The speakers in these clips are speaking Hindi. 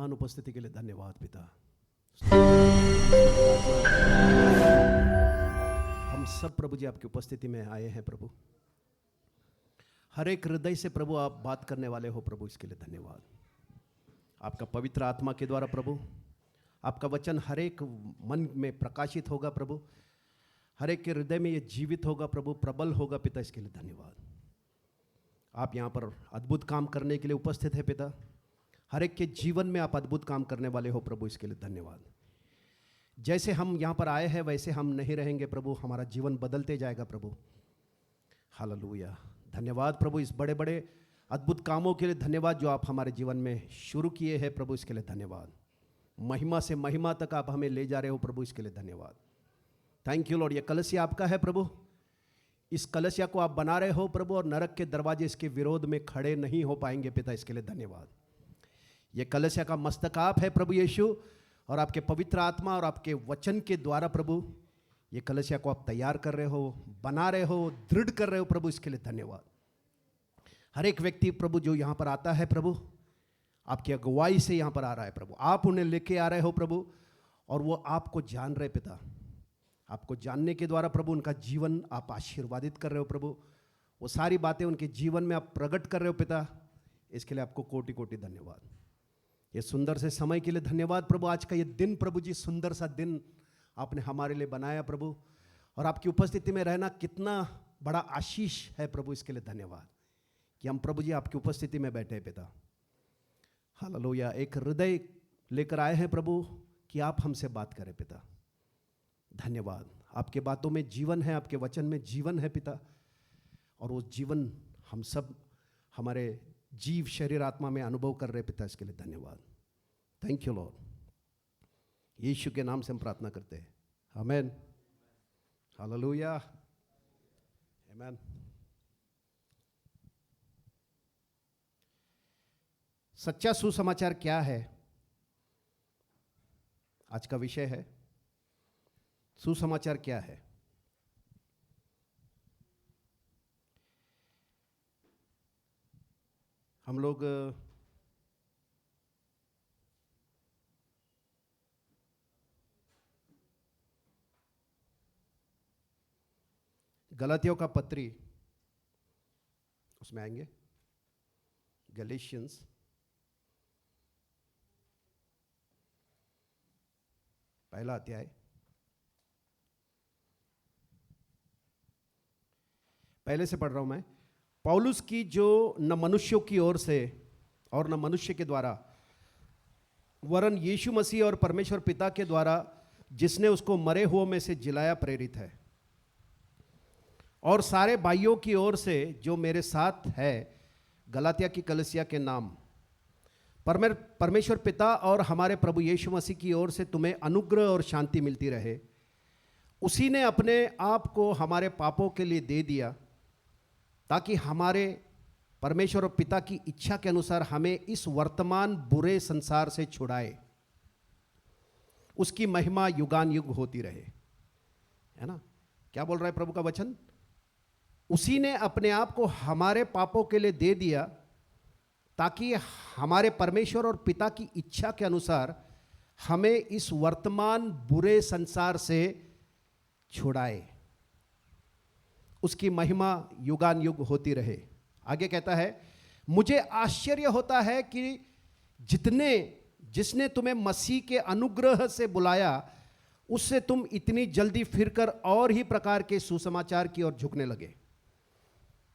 महान उपस्थिति के लिए धन्यवाद पिता। हम सब प्रभु जी आपकी उपस्थिति में आए हैं प्रभु। हर एक हृदय से प्रभु आप बात करने वाले हो प्रभु, इसके लिए धन्यवाद। आपका पवित्र आत्मा के द्वारा प्रभु आपका वचन हर एक मन में प्रकाशित होगा प्रभु, हर एक के हृदय में ये जीवित होगा प्रभु, प्रबल होगा पिता, इसके लिए धन्यवाद। आप यहाँ पर अद्भुत काम करने के लिए उपस्थित है पिता। हर एक के जीवन में आप अद्भुत काम करने वाले हो प्रभु, इसके लिए धन्यवाद। जैसे हम यहाँ पर आए हैं वैसे हम नहीं रहेंगे प्रभु, हमारा जीवन बदलते जाएगा प्रभु। हालेलुया। धन्यवाद प्रभु इस बड़े बड़े अद्भुत कामों के लिए धन्यवाद जो आप हमारे जीवन में शुरू किए हैं प्रभु, इसके लिए धन्यवाद। महिमा से महिमा तक आप हमें ले जा रहे हो प्रभु, इसके लिए धन्यवाद। Thank you Lord. ये कलसिया आपका है प्रभु, इस कलसिया को आप बना रहे हो प्रभु, और नरक के दरवाजे इसके विरोध में खड़े नहीं हो पाएंगे पिता, इसके लिए धन्यवाद। ये कलसिया का मस्तक आप है प्रभु यीशु, और आपके पवित्र आत्मा और आपके वचन के द्वारा प्रभु ये कलसिया को आप तैयार कर रहे हो, बना रहे हो, दृढ़ कर रहे हो प्रभु, इसके लिए धन्यवाद। हर एक व्यक्ति प्रभु जो यहाँ पर आता है प्रभु आपकी अगुवाई से यहाँ पर आ रहा है प्रभु, आप उन्हें लेके आ रहे हो प्रभु, और वो आपको जान रहे पिता। आपको जानने के द्वारा प्रभु उनका जीवन आप आशीर्वादित कर रहे हो प्रभु, वो सारी बातें उनके जीवन में आप प्रकट कर रहे हो पिता, इसके लिए आपको कोटि कोटि धन्यवाद। ये सुंदर से समय के लिए धन्यवाद प्रभु। आज का ये दिन प्रभु जी सुंदर सा दिन आपने हमारे लिए बनाया प्रभु, और आपकी उपस्थिति में रहना कितना बड़ा आशीष है प्रभु, इसके लिए धन्यवाद कि हम प्रभु जी आपकी उपस्थिति में बैठे हैं पिता। हालेलुया। एक हृदय लेकर आए हैं प्रभु कि आप हमसे बात करें पिता। धन्यवाद। आपके बातों में जीवन है, आपके वचन में जीवन है पिता, और वो जीवन हम सब हमारे जीव शरीर आत्मा में अनुभव कर रहे पिता, इसके लिए धन्यवाद। Thank you Lord. यीशु के नाम से हम प्रार्थना करते हैं, आमीन। हालेलुया, आमीन। सच्चा सुसमाचार क्या है, आज का विषय है। सुसमाचार क्या है? हम लोग गलातियों का पत्री उसमें आएंगे, गैलेशियंस पहला अध्याय, पहले से पढ़ रहा हूं मैं। पौलुस की जो न मनुष्यों की ओर से और न मनुष्य के द्वारा वरन यीशु मसीह और परमेश्वर पिता के द्वारा जिसने उसको मरे हुओं में से जिलाया प्रेरित है, और सारे भाइयों की ओर से जो मेरे साथ है गलातिया की कलीसिया के नाम, परमेश्वर पिता और हमारे प्रभु यीशु मसीह की ओर से तुम्हें अनुग्रह और शांति मिलती रहे। उसी ने अपने आप को हमारे पापों के लिए दे दिया ताकि हमारे परमेश्वर और पिता की इच्छा के अनुसार हमें इस वर्तमान बुरे संसार से छुड़ाए। उसकी महिमा युगान युग होती रहे। है ना, क्या बोल रहा है प्रभु का वचन? उसी ने अपने आप को हमारे पापों के लिए दे दिया ताकि हमारे परमेश्वर और पिता की इच्छा के अनुसार हमें इस वर्तमान बुरे संसार से छुड़ाए। उसकी महिमा युगान युग होती रहे। आगे कहता है, मुझे आश्चर्य होता है कि जिसने तुम्हें मसीह के अनुग्रह से बुलाया उससे तुम इतनी जल्दी फिरकर और ही प्रकार के सुसमाचार की ओर झुकने लगे,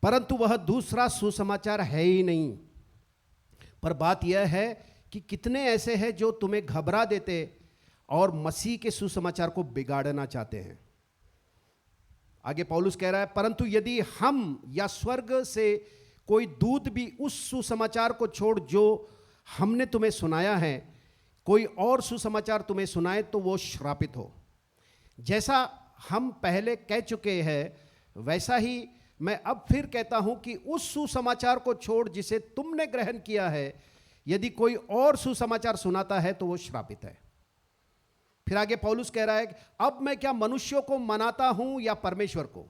परंतु वह दूसरा सुसमाचार है ही नहीं। पर बात यह है कि कितने ऐसे हैं जो तुम्हें घबरा देते और मसीह के सुसमाचार को बिगाड़ना चाहते हैं। आगे पौलुस कह रहा है, परंतु यदि हम या स्वर्ग से कोई दूत भी उस सुसमाचार को छोड़ जो हमने तुम्हें सुनाया है, कोई और सुसमाचार तुम्हें सुनाए तो वो श्रापित हो। जैसा हम पहले कह चुके हैं वैसा ही मैं अब फिर कहता हूं कि उस सुसमाचार को छोड़ जिसे तुमने ग्रहण किया है, यदि कोई और सुसमाचार सुनाता है तो वो श्रापित है। फिर आगे पौलुस कह रहा है, अब मैं क्या मनुष्यों को मनाता हूं या परमेश्वर को?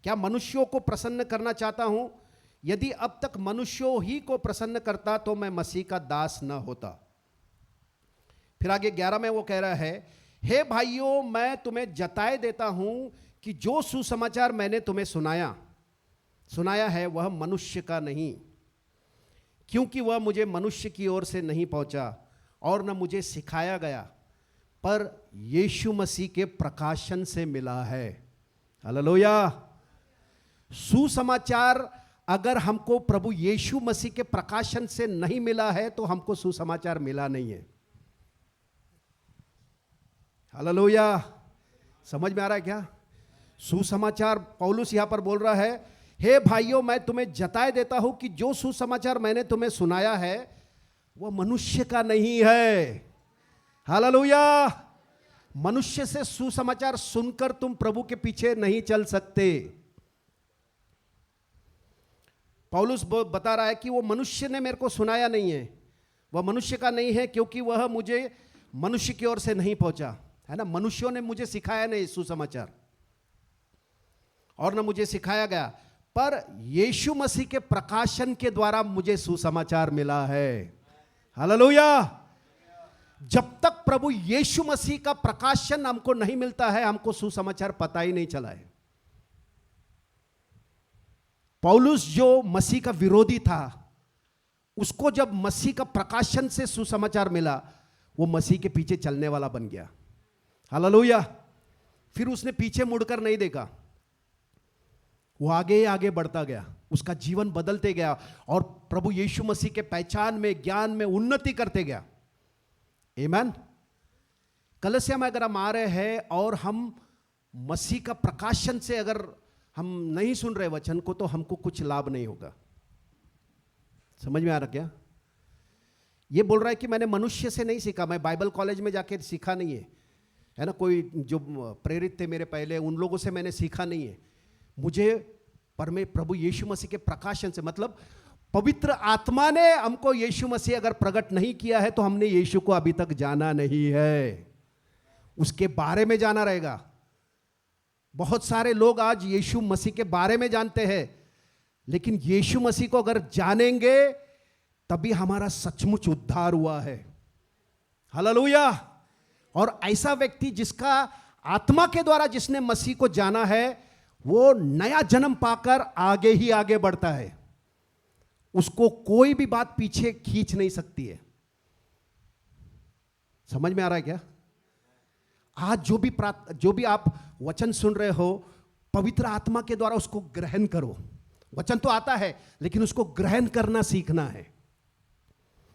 क्या मनुष्यों को प्रसन्न करना चाहता हूं? यदि अब तक मनुष्यों ही को प्रसन्न करता तो मैं मसीह का दास न होता। फिर आगे 11 में वो कह रहा है, हे भाइयों, मैं तुम्हें जताए देता हूं कि जो सुसमाचार मैंने तुम्हें सुनाया है वह मनुष्य का नहीं, क्योंकि वह मुझे मनुष्य की ओर से नहीं पहुंचा और न मुझे सिखाया गया, पर यीशु मसीह के प्रकाशन से मिला है। हालेलुया। सुसमाचार अगर हमको प्रभु यीशु मसीह के प्रकाशन से नहीं मिला है तो हमको सुसमाचार मिला नहीं है। हालेलुया। समझ में आ रहा है क्या? सुसमाचार पौलुस यहां पर बोल रहा है, हे भाइयों, मैं तुम्हें जताए देता हूं कि जो सुसमाचार मैंने तुम्हें सुनाया है वह मनुष्य का नहीं है। हालेलुया। मनुष्य से सुसमाचार सुनकर तुम प्रभु के पीछे नहीं चल सकते। पौलुस बता रहा है कि वो मनुष्य ने मेरे को सुनाया नहीं है, वह मनुष्य का नहीं है, क्योंकि वह मुझे मनुष्य की ओर से नहीं पहुंचा, है ना। मनुष्यों ने मुझे सिखाया नहीं सुसमाचार, और न मुझे सिखाया गया, पर यीशु मसीह के प्रकाशन के द्वारा मुझे सुसमाचार मिला है। हालेलुया। जब तक प्रभु यीशु मसीह का प्रकाशन हमको नहीं मिलता है, हमको सुसमाचार पता ही नहीं चला है। पौलुस जो मसीह का विरोधी था, उसको जब मसीह का प्रकाशन से सुसमाचार मिला, वो मसीह के पीछे चलने वाला बन गया। हालेलुया। फिर उसने पीछे मुड़कर नहीं देखा, वो आगे आगे बढ़ता गया, उसका जीवन बदलते गया और प्रभु यीशु मसीह के पहचान में, ज्ञान में उन्नति करते गया। आमीन। कलीसिया में अगर हम आ रहे हैं और हम मसीह का प्रकाशन से अगर हम नहीं सुन रहे वचन को, तो हमको कुछ लाभ नहीं होगा। समझ में आ रहा क्या? ये बोल रहा है कि मैंने मनुष्य से नहीं सीखा, मैं बाइबल कॉलेज में जाके सीखा नहीं है ना, कोई जो प्रेरित थे मेरे पहले उन लोगों से मैंने सीखा नहीं है। मुझे प्रभु यीशु मसीह के प्रकाशन से, मतलब पवित्र आत्मा ने हमको यीशु मसीह अगर प्रकट नहीं किया है तो हमने यीशु को अभी तक जाना नहीं है, उसके बारे में जाना रहेगा। बहुत सारे लोग आज यीशु मसीह के बारे में जानते हैं, लेकिन यीशु मसीह को अगर जानेंगे तभी हमारा सचमुच उद्धार हुआ है। हालेलुया। और ऐसा व्यक्ति जिसका आत्मा के द्वारा जिसने मसीह को जाना है, वो नया जन्म पाकर आगे ही आगे बढ़ता है, उसको कोई भी बात पीछे खींच नहीं सकती है। समझ में आ रहा है क्या? आज जो भी आप वचन सुन रहे हो, पवित्र आत्मा के द्वारा उसको ग्रहण करो। वचन तो आता है, लेकिन उसको ग्रहण करना सीखना है।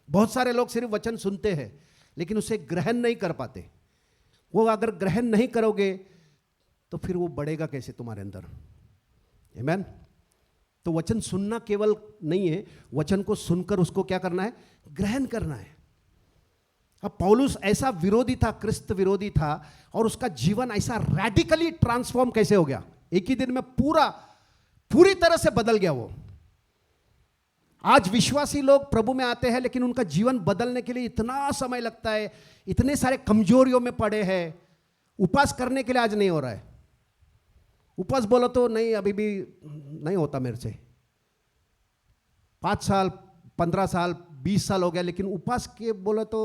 बहुत सारे लोग सिर्फ वचन सुनते हैं लेकिन उसे ग्रहण नहीं कर पाते। वो अगर ग्रहण नहीं करोगे तो फिर वो बढ़ेगा कैसे तुम्हारे अंदर? आमीन। तो वचन सुनना केवल नहीं है, वचन को सुनकर उसको क्या करना है? ग्रहण करना है। अब पौलुस ऐसा विरोधी था, क्रिस्त विरोधी था, और उसका जीवन ऐसा रैडिकली ट्रांसफॉर्म कैसे हो गया? एक ही दिन में पूरी तरह से बदल गया वो। आज विश्वासी लोग प्रभु में आते हैं लेकिन उनका जीवन बदलने के लिए इतना समय लगता है, इतने सारे कमजोरियों में पड़े हैं। उपवास करने के लिए आज नहीं हो रहा है। उपवास बोलो तो नहीं, अभी भी नहीं होता मेरे से। 5 साल 15 साल 20 साल हो गया, लेकिन उपवास के बोलो तो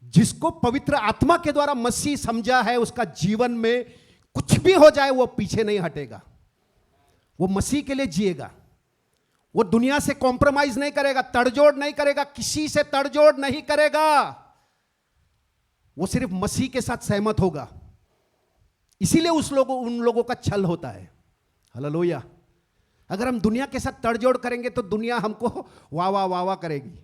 जिसको पवित्र आत्मा के द्वारा मसीह समझा है, उसका जीवन में कुछ भी हो जाए वो पीछे नहीं हटेगा। वो मसीह के लिए जिएगा। वो दुनिया से कॉम्प्रोमाइज नहीं करेगा, तड़जोड़ नहीं करेगा, किसी से तड़जोड़ नहीं करेगा। वो सिर्फ मसीह के साथ सहमत होगा। इसीलिए उन लोगों का छल होता है। हालेलुया। अगर हम दुनिया के साथ तड़जोड़ करेंगे तो दुनिया हमको वाह वाह वाह वाह करेगी,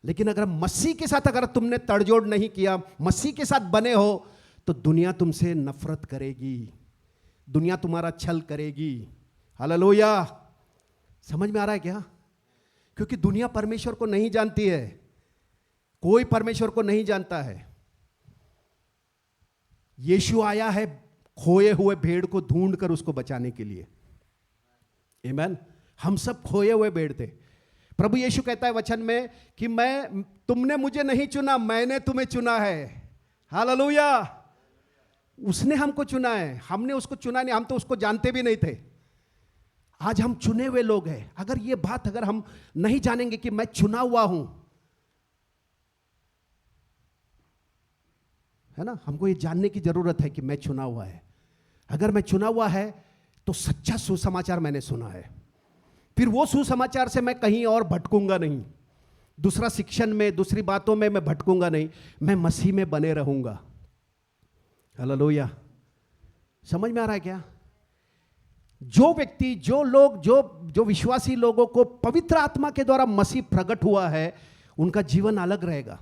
लेकिन अगर मसीह के साथ अगर तुमने तड़जोड़ नहीं किया, मसीह के साथ बने हो, तो दुनिया तुमसे नफरत करेगी, दुनिया तुम्हारा छल करेगी। हालेलुया। समझ में आ रहा है क्या? क्योंकि दुनिया परमेश्वर को नहीं जानती है, कोई परमेश्वर को नहीं जानता है। यीशु आया है खोए हुए भेड़ को ढूंढकर उसको बचाने के लिए। आमीन। हम सब खोए हुए भेड़ थे। प्रभु यीशु कहता है वचन में कि तुमने मुझे नहीं चुना, मैंने तुम्हें चुना है। हालेलुया। उसने हमको चुना है, हमने उसको चुना नहीं। हम तो उसको जानते भी नहीं थे। आज हम चुने हुए लोग हैं। अगर ये बात अगर हम नहीं जानेंगे कि मैं चुना हुआ हूं, है ना, हमको ये जानने की जरूरत है कि मैं चुना हुआ है। अगर मैं चुना हुआ है तो सच्चा सुसमाचार मैंने सुना है, फिर वो सुसमाचार से मैं कहीं और भटकूंगा नहीं, दूसरा शिक्षण में, दूसरी बातों में मैं भटकूंगा नहीं, मैं मसीह में बने रहूंगा। हालेलुया। समझ में आ रहा है क्या? जो व्यक्ति, जो लोग, जो विश्वासी लोगों को पवित्र आत्मा के द्वारा मसीह प्रकट हुआ है, उनका जीवन अलग रहेगा।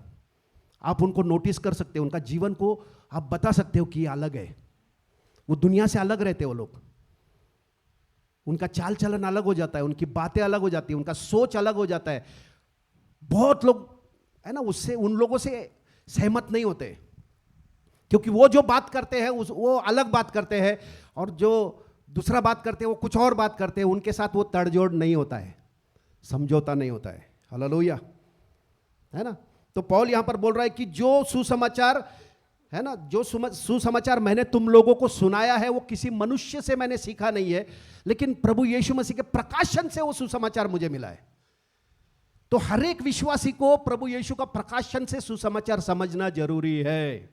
आप उनको नोटिस कर सकते हो, उनका जीवन को आप बता सकते हो कि ये अलग है। वो दुनिया से अलग रहते हैं वो लोग, उनका चाल चलन अलग हो जाता है, उनकी बातें अलग हो जाती है, उनका सोच अलग हो जाता है। बहुत लोग है ना उससे, उन लोगों से सहमत नहीं होते, क्योंकि वो जो बात करते हैं वो अलग बात करते हैं, और जो दूसरा बात करते हैं वो कुछ और बात करते हैं। उनके साथ वो तड़जोड़ नहीं होता है, समझौता नहीं होता है। हालेलुया, है ना। तो पौल यहां पर बोल रहा है कि जो सुसमाचार है ना, जो सुसमाचार मैंने तुम लोगों को सुनाया है, वो किसी मनुष्य से मैंने सीखा नहीं है, लेकिन प्रभु यीशु मसीह के प्रकाशन से वो सुसमाचार मुझे मिला है। तो हर एक विश्वासी को प्रभु यीशु का प्रकाशन से सुसमाचार समझना जरूरी है।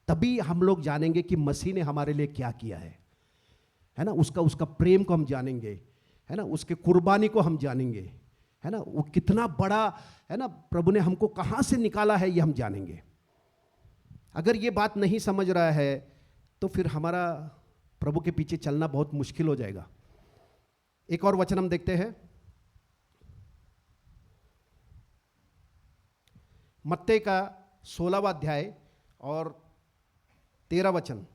तभी हम लोग जानेंगे कि मसीह ने हमारे लिए क्या किया है ना, उसका प्रेम को हम जानेंगे, है ना, उसके कुर्बानी को हम जानेंगे, है ना, वो कितना बड़ा है ना, प्रभु ने हमको कहां से निकाला है ये हम जानेंगे। अगर ये बात नहीं समझ रहा है तो फिर हमारा प्रभु के पीछे चलना बहुत मुश्किल हो जाएगा। एक और वचन हम देखते हैं, मत्ती का 16वां अध्याय और 13 वचन।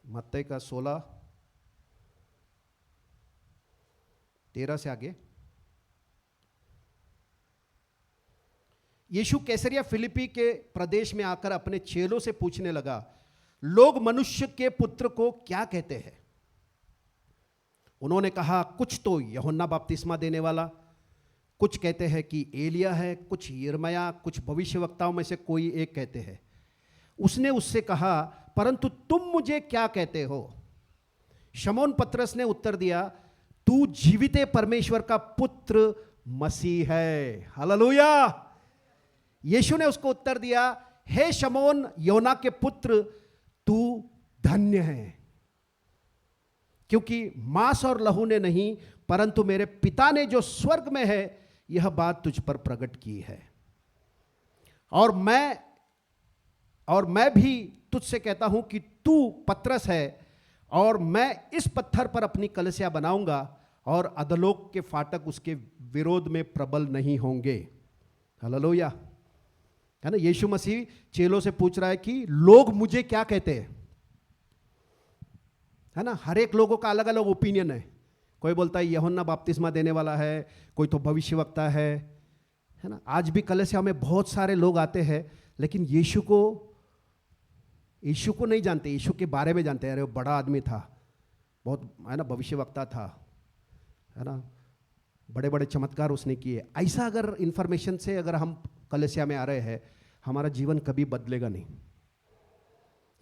मत्ती का 16:13 से आगे। यीशु कैसरिया फिलिपी के प्रदेश में आकर अपने चेलों से पूछने लगा, लोग मनुष्य के पुत्र को क्या कहते हैं? उन्होंने कहा, कुछ तो यूहन्ना बपतिस्मा देने वाला, कुछ कहते हैं कि एलिया है, कुछ यिर्मयाह, कुछ भविष्यवक्ताओं में से कोई एक कहते हैं। उसने उससे कहा, परंतु तुम मुझे क्या कहते हो? शमौन पतरस ने उत्तर दिया, तू जीवित परमेश्वर का पुत्र मसीह है। हालेलुया। यीशु ने उसको उत्तर दिया, हे शमौन योना के पुत्र, तू धन्य है, क्योंकि मांस और लहू ने नहीं, परंतु मेरे पिता ने जो स्वर्ग में है यह बात तुझ पर प्रकट की है। और मैं भी तुझसे कहता हूं कि तू पतरस है, और मैं इस पत्थर पर अपनी कलीसिया बनाऊंगा, और अधोलोक के फाटक उसके विरोध में प्रबल नहीं होंगे। हालेलुया, है ना। यीशु मसीह चेलों से पूछ रहा है कि लोग मुझे क्या कहते हैं, है ना। हर एक लोगों का अलग अलग ओपिनियन है। कोई बोलता है यूहन्ना बपतिस्मा देने वाला है, कोई तो भविष्यवक्ता है ना। आज भी कलीसिया में बहुत सारे लोग आते हैं, लेकिन यीशु को नहीं जानते, यीशु के बारे में जानते हैं। अरे वो बड़ा आदमी था, बहुत है ना, भविष्यवक्ता था, है ना, बड़े बड़े चमत्कार उसने किए। ऐसा अगर इंफॉर्मेशन से अगर हम कलीसिया में आ रहे हैं, हमारा जीवन कभी बदलेगा नहीं।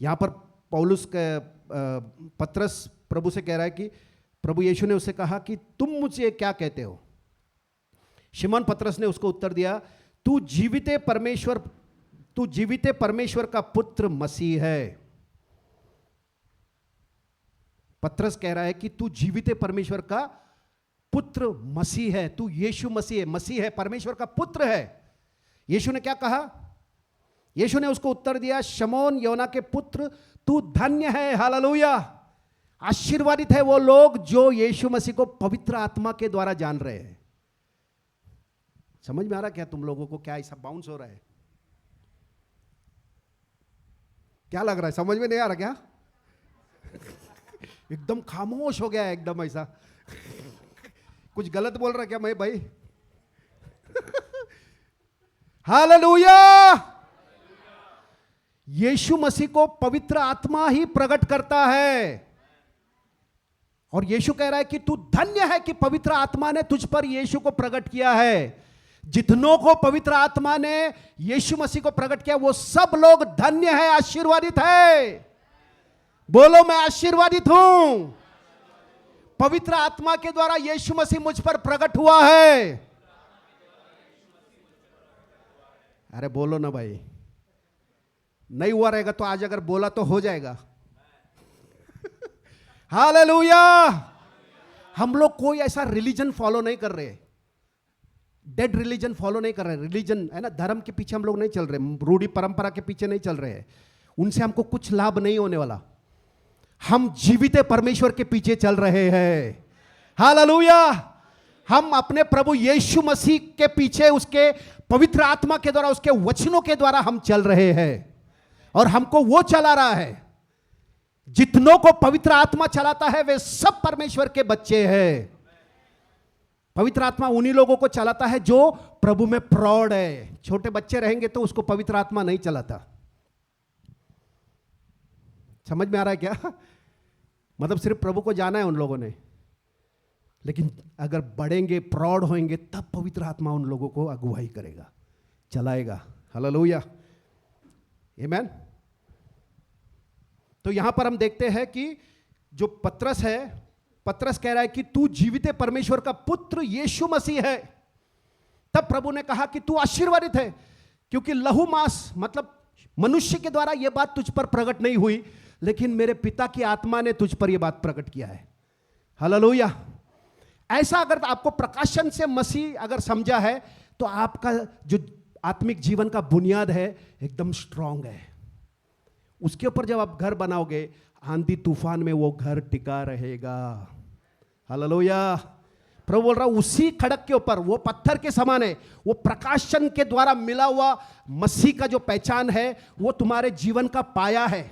यहां पर पौलुस पतरस प्रभु से कह रहा है कि प्रभु यीशु ने उससे कहा कि तुम मुझे क्या कहते हो? शिमोन पतरस ने उसको उत्तर दिया, तू जीवित परमेश्वर का पुत्र मसीह है। पतरस कह रहा है कि तू जीवित परमेश्वर का पुत्र मसीह है, तू यीशु मसीह है, मसीह है, परमेश्वर का पुत्र है। यीशु ने क्या कहा? यीशु ने उसको उत्तर दिया, शमौन योना के पुत्र, तू धन्य है। हालेलुया। आशीर्वादित है वो लोग जो यीशु मसीह को पवित्र आत्मा के द्वारा जान रहे हैं। समझ में आ रहा क्या तुम लोगों को? क्या ऐसा बाउंस हो रहा है? क्या लग रहा है? समझ में नहीं आ रहा क्या? एकदम खामोश हो गया है, एकदम ऐसा। कुछ गलत बोल रहा क्या मैं भाई? हालेलुया। यीशु मसीह को पवित्र आत्मा ही प्रकट करता है, और यीशु कह रहा है कि तू धन्य है कि पवित्र आत्मा ने तुझ पर यीशु को प्रकट किया है। जितनों को पवित्र आत्मा ने यीशु मसीह को प्रकट किया, वो सब लोग धन्य है, आशीर्वादित है। बोलो, मैं आशीर्वादित हूं। पवित्र आत्मा के द्वारा यीशु मसीह मुझ पर प्रकट हुआ है। अरे बोलो ना भाई, नहीं हुआ रहेगा तो आज अगर बोला तो हो जाएगा। हालेलुया। हम लोग कोई ऐसा रिलीजन फॉलो नहीं कर रहे, डेड रिलीजन फॉलो नहीं कर रहे। रिलीजन है ना, धर्म के पीछे हम लोग नहीं चल रहे, रूढ़ी परंपरा के पीछे नहीं चल रहे हैं, उनसे हमको कुछ लाभ नहीं होने वाला। हम जीवित परमेश्वर के पीछे चल रहे हैं। हालेलुया। हम अपने प्रभु यीशु मसीह के पीछे, उसके पवित्र आत्मा के द्वारा, उसके वचनों के द्वारा हम चल रहे हैं, और हमको वो चला रहा है। जितनों को पवित्र आत्मा चलाता है वे सब परमेश्वर के बच्चे हैं। पवित्र आत्मा उन्हीं लोगों को चलाता है जो प्रभु में प्रौढ़ है। छोटे बच्चे रहेंगे तो उसको पवित्र आत्मा नहीं चलाता। समझ में आ रहा है क्या? मतलब सिर्फ प्रभु को जाना है उन लोगों ने, लेकिन अगर बढ़ेंगे, प्रौढ़ होंगे, तब पवित्र आत्मा उन लोगों को अगुवाई करेगा, चलाएगा। हालेलुया, आमीन। तो यहां पर हम देखते हैं कि जो पतरस है, पतरस कह रहा है कि तू जीवित परमेश्वर का पुत्र यीशु मसीह है। तब प्रभु ने कहा कि तू आशीर्वादित है, क्योंकि लहू मांस मतलब मनुष्य के द्वारा यह बात तुझ पर प्रकट नहीं हुई, लेकिन मेरे पिता की आत्मा ने तुझ पर यह बात प्रकट किया है। हालेलुया। ऐसा अगर आपको प्रकाशन से मसीह अगर समझा है, तो आपका जो आत्मिक जीवन का बुनियाद है एकदम स्ट्रांग है। उसके ऊपर जब आप घर बनाओगे, आंधी तूफान में वो घर टिका रहेगा। हालेलुया। प्रभु बोल रहा उसी खड़क के ऊपर, वो पत्थर के समान है, वो प्रकाशन के द्वारा मिला हुआ मसीह का जो पहचान है, वो तुम्हारे जीवन का पाया है।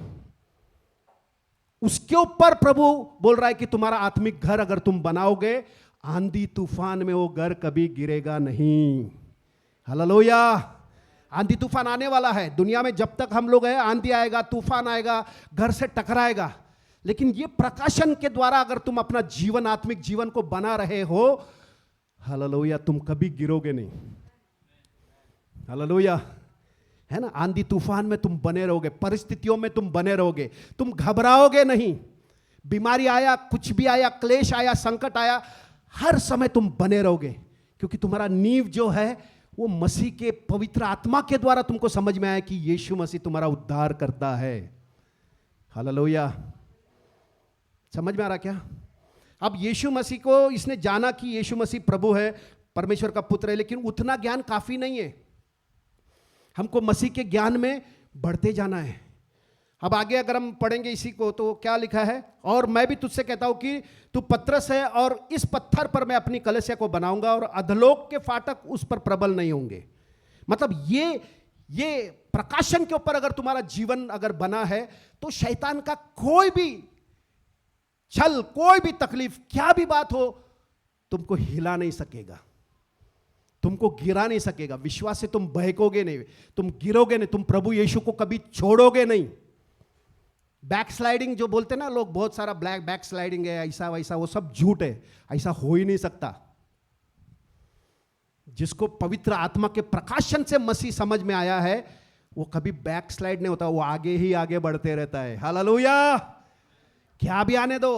उसके ऊपर प्रभु बोल रहा है कि तुम्हारा आत्मिक घर अगर तुम बनाओगे, आंधी तूफान में वो घर कभी गिरेगा नहीं। हालेलुया। आंधी तूफान आने वाला है दुनिया में, जब तक हम लोग हैं आंधी आएगा, तूफान आएगा, घर से टकराएगा, लेकिन ये प्रकाशन के द्वारा अगर तुम अपना जीवन, आत्मिक जीवन को बना रहे हो, हालेलुया, तुम कभी गिरोगे नहीं। हालेलुया, है ना। आंधी तूफान में तुम बने रहोगे, परिस्थितियों में तुम बने रहोगे, तुम घबराओगे नहीं। बीमारी आया, कुछ भी आया, क्लेश आया, संकट आया, हर समय तुम बने रहोगे, क्योंकि तुम्हारा नींव जो है वो मसीह के पवित्र आत्मा के द्वारा तुमको समझ में आया कि यीशु मसीह तुम्हारा उद्धार करता है। हालेलुया। समझ में आ रहा क्या? अब यीशु मसीह को इसने जाना कि यीशु मसीह प्रभु है, परमेश्वर का पुत्र है, लेकिन उतना ज्ञान काफी नहीं है। हमको मसीह के ज्ञान में बढ़ते जाना है। अब आगे अगर हम पढ़ेंगे इसी को, तो क्या लिखा है, और मैं भी तुझसे कहता हूं कि तू पतरस है, और इस पत्थर पर मैं अपनी कलीसिया को बनाऊंगा, और अधलोक के फाटक उस पर प्रबल नहीं होंगे। मतलब ये प्रकाशन के ऊपर अगर तुम्हारा जीवन अगर बना है, तो शैतान का कोई भी छल, कोई भी तकलीफ, क्या भी बात हो, तुमको हिला नहीं सकेगा, तुमको गिरा नहीं सकेगा। विश्वास से तुम बहकोगे नहीं, तुम गिरोगे नहीं, तुम प्रभु यीशु को कभी छोड़ोगे नहीं। बैक स्लाइडिंग जो बोलते ना लोग, बहुत सारा बैक स्लाइडिंग है, ऐसा वैसा, वो सब झूठ है, ऐसा हो ही नहीं सकता। जिसको पवित्र आत्मा के प्रकाशन से मसीह समझ में आया है, वो कभी बैक स्लाइड नहीं होता, वो आगे ही आगे बढ़ते रहता है। हालेलुया। क्या भी आने दो,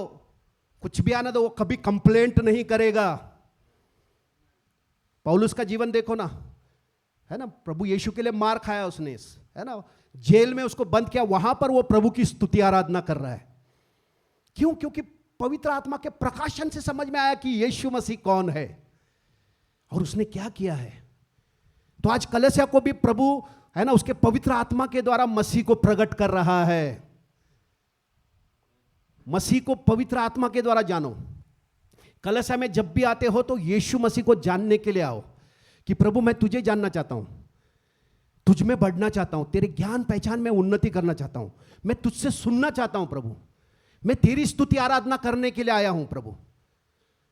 कुछ भी आने दो, वो कभी कंप्लेंट नहीं करेगा। पौलुस का जीवन देखो ना, है ना, प्रभु यीशु के लिए मार खाया उसने, है ना, जेल में उसको बंद किया, वहां पर वो प्रभु की स्तुति आराधना कर रहा है। क्यों? क्योंकि पवित्र आत्मा के प्रकाशन से समझ में आया कि यीशु मसीह कौन है और उसने क्या किया है। तो आज कलीसिया को भी प्रभु, है ना, उसके पवित्र आत्मा के द्वारा मसीह को प्रकट कर रहा है। मसीह को पवित्र आत्मा के द्वारा जानो। कलीसिया में जब भी आते हो तो यीशु मसीह को जानने के लिए आओ, कि प्रभु मैं तुझे जानना चाहता हूं, तुझ में बढ़ना चाहता हूं, तेरे ज्ञान पहचान में उन्नति करना चाहता हूं, मैं तुझसे सुनना चाहता हूं प्रभु, मैं तेरी स्तुति आराधना करने के लिए आया हूं प्रभु।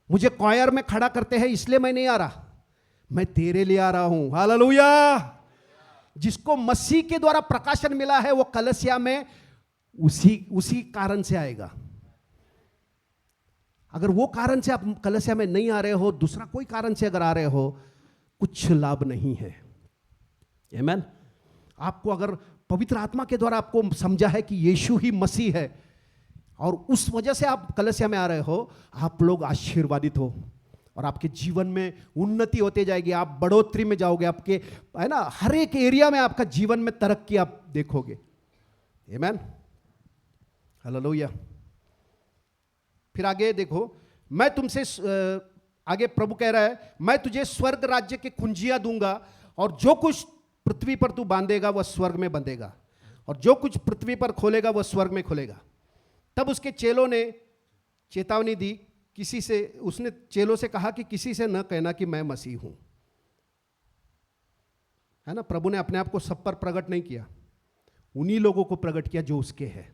मुझे क्वायर में खड़ा करते हैं इसलिए मैं नहीं आ रहा, मैं तेरे लिए आ रहा हूं। हालेलुया। जिसको मसीह के द्वारा प्रकाशन मिला है वो कलीसिया में उसी कारण से आएगा। अगर वो कारण से आप कलीसिया में नहीं आ रहे हो, दूसरा कोई कारण से अगर आ रहे हो, कुछ लाभ नहीं है। आमीन। आपको अगर पवित्र आत्मा के द्वारा आपको समझा है कि यीशु ही मसीह है, और उस वजह से आप कलसिया में आ रहे हो, आप लोग आशीर्वादित हो और आपके जीवन में उन्नति होते जाएगी, आप बढ़ोतरी में जाओगे, आपके है ना हर एक एरिया में आपका जीवन में तरक्की आप देखोगे। आमीन, हालेलुया। फिर आगे देखो, मैं तुमसे आगे प्रभु कह रहा है, मैं तुझे स्वर्ग राज्य की कुंजियां दूंगा और जो कुछ पृथ्वी पर तू बांधेगा वह स्वर्ग में बंधेगा और जो कुछ पृथ्वी पर खोलेगा वह स्वर्ग में खोलेगा। तब उसके चेलों ने चेतावनी दी, किसी से, उसने चेलों से कहा कि किसी से न कहना कि मैं मसीह हूं। है ना, प्रभु ने अपने आप को सब पर प्रकट नहीं किया, उन्हीं लोगों को प्रकट किया जो उसके है।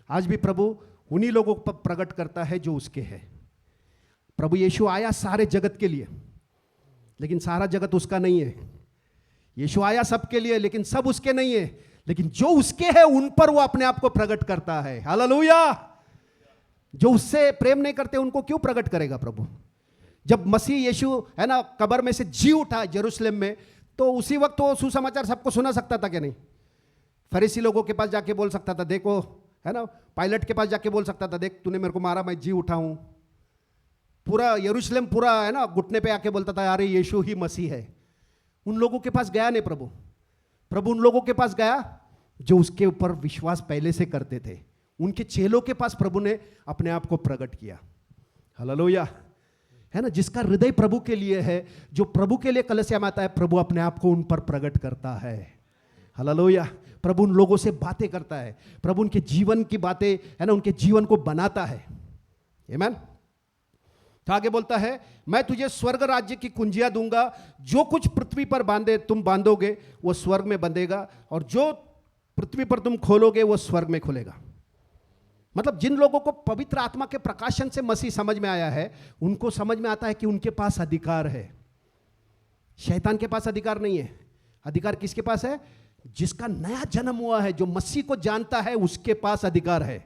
आज भी प्रभु उन्हीं लोगों पर प्रकट करता है जो उसके है। प्रभु यीशु आया सारे जगत के लिए, लेकिन सारा जगत उसका नहीं है। यीशु आया सबके लिए, लेकिन सब उसके नहीं है। लेकिन जो उसके है उन पर वो अपने आप को प्रकट करता है। हालेलुया। जो उससे प्रेम नहीं करते उनको क्यों प्रकट करेगा प्रभु? जब मसीह यीशु है ना कब्र में से जी उठा यरूशलेम में, तो उसी वक्त वो सुसमाचार सबको सुना सकता था कि नहीं? फरीसी लोगों के पास जाके बोल सकता था, देखो, है ना, पायलट के पास जाके बोल सकता था, देख तूने मेरे को मारा, मैं जी उठा हूं। पूरा यरूशलेम पूरा है ना घुटने पे आके बोलता था, अरे यीशु ही मसीह है। उन लोगों के पास गया नहीं प्रभु। प्रभु उन लोगों के पास गया जो उसके ऊपर विश्वास पहले से करते थे। उनके चेलों के पास प्रभु ने अपने आप को प्रकट किया। हालेलुया। है ना, जिसका हृदय प्रभु के लिए है, जो प्रभु के लिए कलीसिया में आता है, प्रभु अपने आप को उन पर प्रकट करता है। हालेलुया। प्रभु उन लोगों से बातें करता है, प्रभु उनके जीवन की बातें, है ना, उनके जीवन को बनाता है। आमीन। तो आगे बोलता है, मैं तुझे स्वर्ग राज्य की कुंजियां दूंगा, जो कुछ पृथ्वी पर तुम बांधोगे वो स्वर्ग में बंधेगा और जो पृथ्वी पर तुम खोलोगे वो स्वर्ग में खुलेगा। मतलब जिन लोगों को पवित्र आत्मा के प्रकाशन से मसीह समझ में आया है, उनको समझ में आता है कि उनके पास अधिकार है। शैतान के पास अधिकार नहीं है। अधिकार किसके पास है? जिसका नया जन्म हुआ है, जो मसीह को जानता है, उसके पास अधिकार है।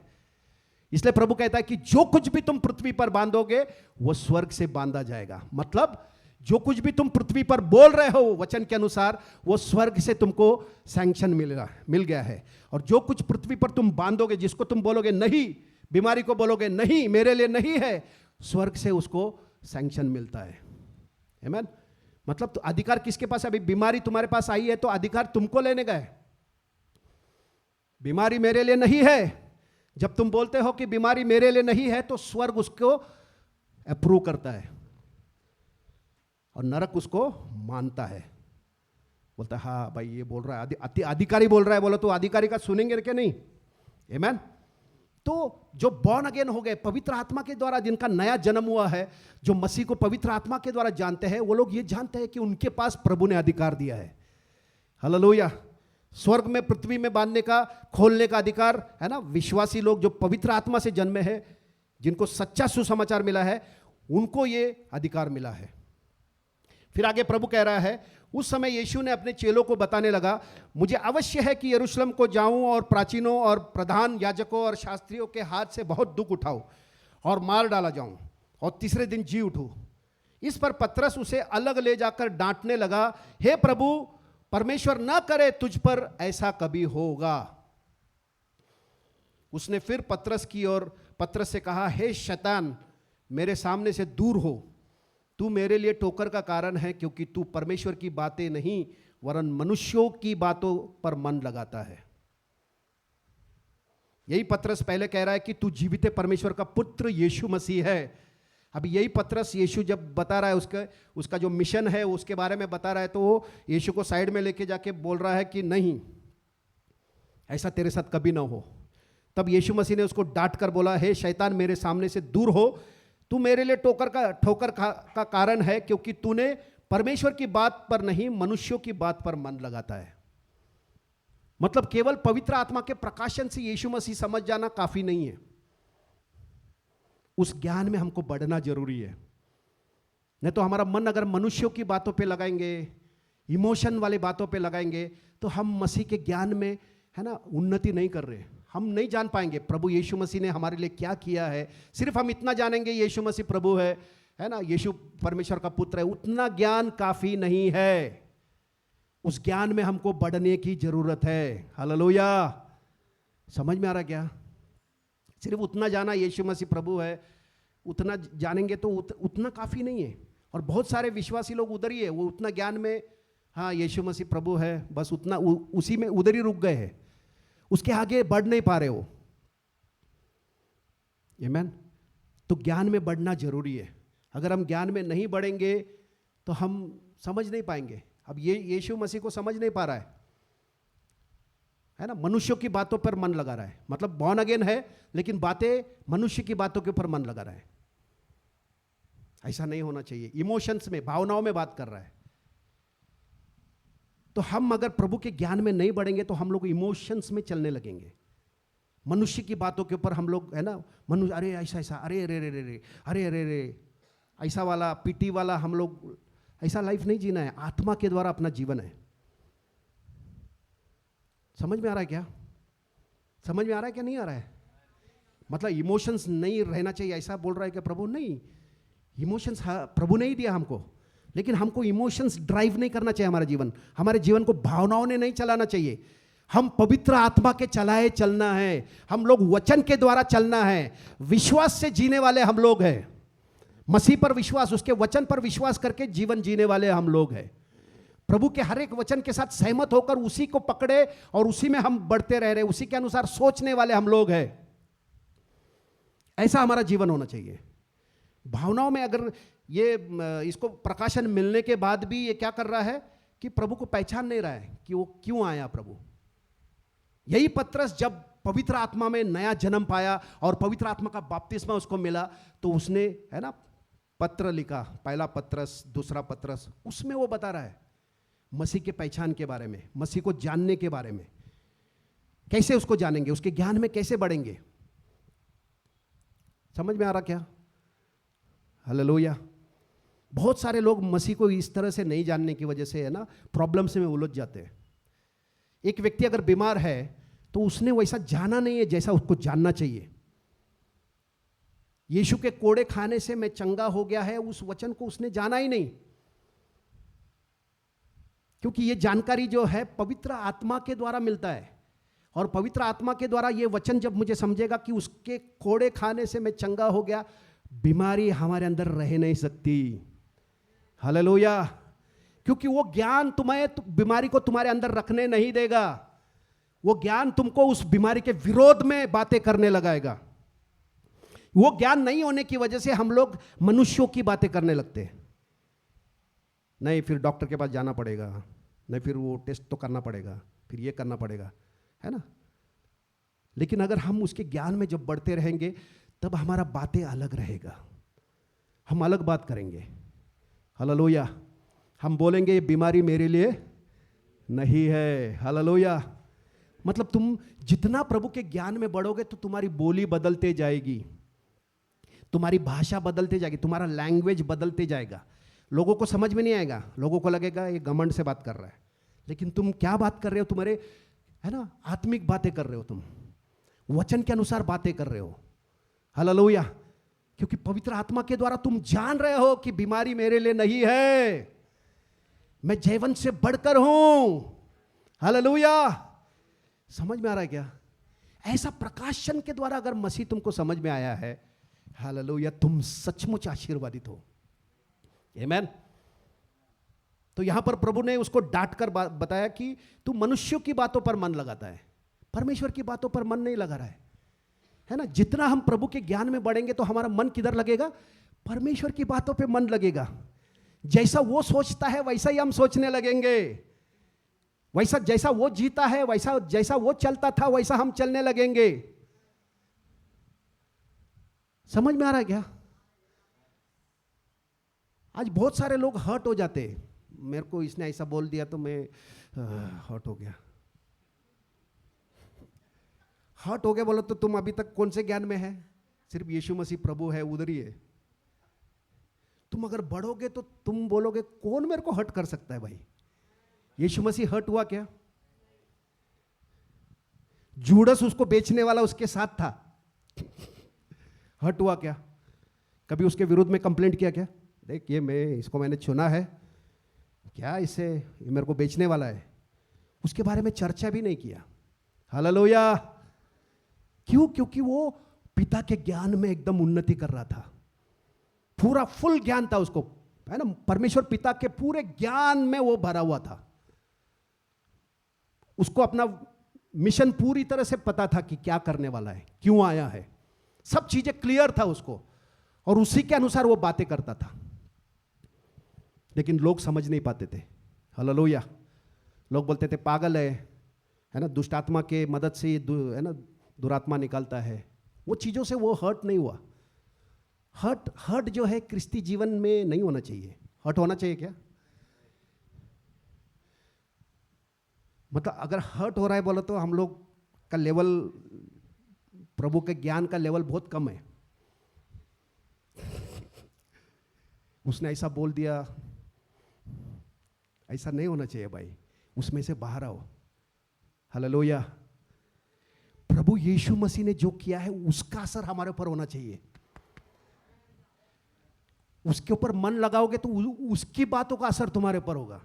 इसलिए प्रभु कहता है कि जो कुछ भी तुम पृथ्वी पर बांधोगे वो स्वर्ग से बांधा जाएगा। मतलब जो कुछ भी तुम पृथ्वी पर बोल रहे हो वचन के अनुसार, वो स्वर्ग से तुमको सैंक्शन मिल गया है। और जो कुछ पृथ्वी पर तुम बांधोगे, जिसको तुम बोलोगे नहीं, बीमारी को बोलोगे नहीं, मेरे लिए नहीं है, स्वर्ग से उसको सैंक्शन मिलता है। आमीन। मतलब तो अधिकार किसके पास है? अभी बीमारी तुम्हारे पास आई है तो अधिकार तुमको लेने का है। बीमारी मेरे लिए नहीं है, जब तुम बोलते हो कि बीमारी मेरे लिए नहीं है, तो स्वर्ग उसको अप्रूव करता है और नरक उसको मानता है। बोलता है हाँ भाई ये बोल रहा है, अधिकारी बोल रहा है, बोलो तो अधिकारी का सुनेंगे क्या? नहीं। आमीन। तो जो बॉर्न अगेन हो गए, पवित्र आत्मा के द्वारा जिनका नया जन्म हुआ है, जो मसीह को पवित्र आत्मा के द्वारा जानते हैं, वो लोग ये जानते हैं कि उनके पास प्रभु ने अधिकार दिया है। हालेलुया। स्वर्ग में पृथ्वी में बांधने का, खोलने का अधिकार है ना। विश्वासी लोग जो पवित्र आत्मा से जन्मे हैं, जिनको सच्चा सुसमाचार मिला है, उनको ये अधिकार मिला है। फिर आगे प्रभु कह रहा है, उस समय यीशु ने अपने चेलों को बताने लगा, मुझे अवश्य है कि यरूशलेम को जाऊं और प्राचीनों और प्रधान याजकों और शास्त्रियों के हाथ से बहुत दुख उठाऊं और मार डाला जाऊं और तीसरे दिन जी उठूं। इस पर पतरस उसे अलग ले जाकर डांटने लगा, हे प्रभु, परमेश्वर ना करे तुझ पर ऐसा कभी होगा। उसने फिर पतरस की और पतरस से कहा, हे शैतान, मेरे सामने से दूर हो, तू मेरे लिए ठोकर का कारण है, क्योंकि तू परमेश्वर की बातें नहीं वरन मनुष्यों की बातों पर मन लगाता है। यही पतरस पहले कह रहा है कि तू जीवित परमेश्वर का पुत्र यीशु मसीह है। अब यही पतरस यीशु जब बता रहा है उसका जो मिशन है उसके बारे में बता रहा है, तो वो यीशु को साइड में लेके जाके बोल रहा है कि नहीं, ऐसा तेरे साथ कभी ना हो। तब यीशु मसीह ने उसको डांट कर बोला, हे शैतान, मेरे सामने से दूर हो, तू मेरे लिए ठोकर का कारण है, क्योंकि तूने परमेश्वर की बात पर नहीं मनुष्यों की बात पर मन लगाता है। मतलब केवल पवित्र आत्मा के प्रकाशन से यीशु मसीह समझ जाना काफी नहीं है, उस ज्ञान में हमको बढ़ना जरूरी है। नहीं तो हमारा मन अगर मनुष्यों की बातों पे लगाएंगे, इमोशन वाली बातों पे लगाएंगे, तो हम मसीह के ज्ञान में है ना उन्नति नहीं कर रहे। हम नहीं जान पाएंगे प्रभु यीशु मसीह ने हमारे लिए क्या किया है। सिर्फ हम इतना जानेंगे यीशु मसीह प्रभु है ना, यीशु परमेश्वर का पुत्र है, उतना ज्ञान काफी नहीं है। उस ज्ञान में हमको बढ़ने की जरूरत है। हालेलुया। समझ में आ रहा क्या? सिर्फ उतना जाना यीशु मसीह प्रभु है, उतना जानेंगे तो उतना काफ़ी नहीं है। और बहुत सारे विश्वासी लोग उधर ही है, वो उतना ज्ञान में, हाँ यीशु मसीह प्रभु है, बस उतना उसी में उधर ही रुक गए हैं, उसके आगे बढ़ नहीं पा रहे हो। आमीन। तो ज्ञान में बढ़ना जरूरी है। अगर हम ज्ञान में नहीं बढ़ेंगे तो हम समझ नहीं पाएंगे। अब ये यीशु मसीह को समझ नहीं पा रहा है ना, मनुष्यों की बातों पर मन लगा रहा है, मतलब बॉर्न अगेन है लेकिन बातें मनुष्य की बातों के ऊपर मन लगा रहा है। ऐसा नहीं होना चाहिए। इमोशंस में, भावनाओं में बात कर रहा है। तो हम अगर प्रभु के ज्ञान में नहीं बढ़ेंगे तो हम लोग इमोशंस में चलने लगेंगे, मनुष्य की बातों के ऊपर हम लोग, है ना, मनुष्य अरे ऐसा ऐसा, अरे अरे अरे अरे अरे अरे अरे ऐसा वाला, पीटी वाला, हम लोग ऐसा लाइफ नहीं जीना है। आत्मा के द्वारा अपना जीवन है। समझ में आ रहा है क्या? समझ में आ रहा है क्या? नहीं आ रहा है? मतलब इमोशंस नहीं रहना चाहिए ऐसा बोल रहा है कि प्रभु? नहीं, इमोशंस प्रभु नहीं दिया हमको, लेकिन हमको इमोशंस ड्राइव नहीं करना चाहिए हमारा जीवन। हमारे जीवन को भावनाओं ने नहीं चलाना चाहिए। हम पवित्र आत्मा के चलाए चलना है। हम लोग वचन के द्वारा चलना है। विश्वास से जीने वाले हम लोग हैं। मसीह पर विश्वास, उसके वचन पर विश्वास करके जीवन जीने वाले हम लोग हैं। प्रभु के हर एक वचन के साथ सहमत होकर उसी को पकड़े और उसी में हम बढ़ते रह रहे, उसी के अनुसार सोचने वाले हम लोग हैं। ऐसा हमारा जीवन होना चाहिए। भावनाओं में अगर ये इसको प्रकाशन मिलने के बाद भी ये क्या कर रहा है कि प्रभु को पहचान नहीं रहा है कि वो क्यों आया प्रभु। यही पतरस जब पवित्र आत्मा में नया जन्म पाया और पवित्र आत्मा का बपतिस्मा उसको मिला तो उसने, है ना, पत्र लिखा, पहला पत्रस, दूसरा पत्रस। उसमें वो बता रहा है मसीह के पहचान के बारे में, मसीह को जानने के बारे में, कैसे उसको जानेंगे, उसके ज्ञान में कैसे बढ़ेंगे। समझ में आ रहा क्या? हालेलुया। बहुत सारे लोग मसीह को इस तरह से नहीं जानने की वजह से, है ना, प्रॉब्लम्स में उलझ जाते हैं। एक व्यक्ति अगर बीमार है तो उसने वैसा जाना नहीं है जैसा उसको जानना चाहिए। यीशु के कोड़े खाने से मैं चंगा हो गया है, उस वचन को उसने जाना ही नहीं, क्योंकि ये जानकारी जो है पवित्र आत्मा के द्वारा मिलता है। और पवित्र आत्मा के द्वारा ये वचन जब मुझे समझेगा कि उसके कोड़े खाने से मैं चंगा हो गया, बीमारी हमारे अंदर रह नहीं सकती। हालेलुया। क्योंकि वो ज्ञान तुम्हें बीमारी को तुम्हारे अंदर रखने नहीं देगा। वो ज्ञान तुमको उस बीमारी के विरोध में बातें करने लगाएगा। वो ज्ञान नहीं होने की वजह से हम लोग मनुष्यों की बातें करने लगते हैं। नहीं, फिर डॉक्टर के पास जाना पड़ेगा, नहीं फिर वो टेस्ट तो करना पड़ेगा, फिर ये करना पड़ेगा, है ना। लेकिन अगर हम उसके ज्ञान में जब बढ़ते रहेंगे तब हमारा बातें अलग रहेगा, हम अलग बात करेंगे। हालेलुया। हम बोलेंगे ये बीमारी मेरे लिए नहीं है। हालेलुया। मतलब तुम जितना प्रभु के ज्ञान में बढ़ोगे तो तुम्हारी बोली बदलते जाएगी, तुम्हारी भाषा बदलते जाएगी, तुम्हारा लैंग्वेज बदलते जाएगा। लोगों को समझ में नहीं आएगा, लोगों को लगेगा ये घमंड से बात कर रहा है, लेकिन तुम क्या बात कर रहे हो, तुम्हारे, है ना, आत्मिक बातें कर रहे हो, तुम वचन के अनुसार बातें कर रहे हो। हालेलुया। क्योंकि पवित्र आत्मा के द्वारा तुम जान रहे हो कि बीमारी मेरे लिए नहीं है, मैं जीवन से बढ़कर हूं। हालेलुया। समझ में आ रहा है क्या? ऐसा प्रकाशन के द्वारा अगर मसीह तुमको समझ में आया है, हालेलुया, तुम सचमुच आशीर्वादित हो। आमीन। तो यहां पर प्रभु ने उसको डांट कर बताया कि तू मनुष्यों की बातों पर मन लगाता है, परमेश्वर की बातों पर मन नहीं लगा रहा है ना। जितना हम प्रभु के ज्ञान में बढ़ेंगे तो हमारा मन किधर लगेगा? परमेश्वर की बातों पे मन लगेगा। जैसा वो सोचता है वैसा ही हम सोचने लगेंगे, वैसा जैसा वो जीता है, वैसा जैसा वो चलता था वैसा हम चलने लगेंगे। समझ में आ रहा है क्या? आज बहुत सारे लोग हर्ट हो जाते हैं, मेरे को इसने ऐसा बोल दिया तो मैं हर्ट हो गया। हर्ट हो गया बोलो तो तुम अभी तक कौन से ज्ञान में है? सिर्फ यीशु मसीह प्रभु है, उधर ही है। तुम अगर बढ़ोगे तो तुम बोलोगे कौन मेरे को हर्ट कर सकता है भाई? यीशु मसीह हर्ट हुआ क्या? जूडस उसको बेचने वाला उसके साथ था, हर्ट हुआ क्या? कभी उसके विरुद्ध में कंप्लेंट किया क्या? देख ये इसको मैंने चुना है, क्या इससे ये मेरे को बेचने वाला है? उसके बारे में चर्चा भी नहीं किया। हालेलुया। क्यों? क्योंकि वो पिता के ज्ञान में एकदम उन्नति कर रहा था, पूरा फुल ज्ञान था उसको, है ना, परमेश्वर पिता के पूरे ज्ञान में वो भरा हुआ था। उसको अपना मिशन पूरी तरह से पता था कि क्या करने वाला है, क्यों आया है, सब चीजें क्लियर था उसको, और उसी के अनुसार वो बातें करता था। लेकिन लोग समझ नहीं पाते थे। हालेलुया। लोग बोलते थे पागल है ना, दुष्ट आत्मा के मदद से है ना दुरात्मा निकालता है। वो चीजों से वो हर्ट नहीं हुआ। हर्ट जो है क्रिस्ती जीवन में नहीं होना चाहिए। हर्ट होना चाहिए क्या? मतलब अगर हर्ट हो रहा है बोलो तो हम लोग का लेवल, प्रभु के ज्ञान का लेवल बहुत कम है। उसने ऐसा बोल दिया, ऐसा नहीं होना चाहिए भाई, उसमें से बाहर आओ। हालेलुया। प्रभु यीशु मसीह ने जो किया है उसका असर हमारे ऊपर होना चाहिए। उसके ऊपर मन लगाओगे तो उसकी बातों का असर तुम्हारे ऊपर होगा।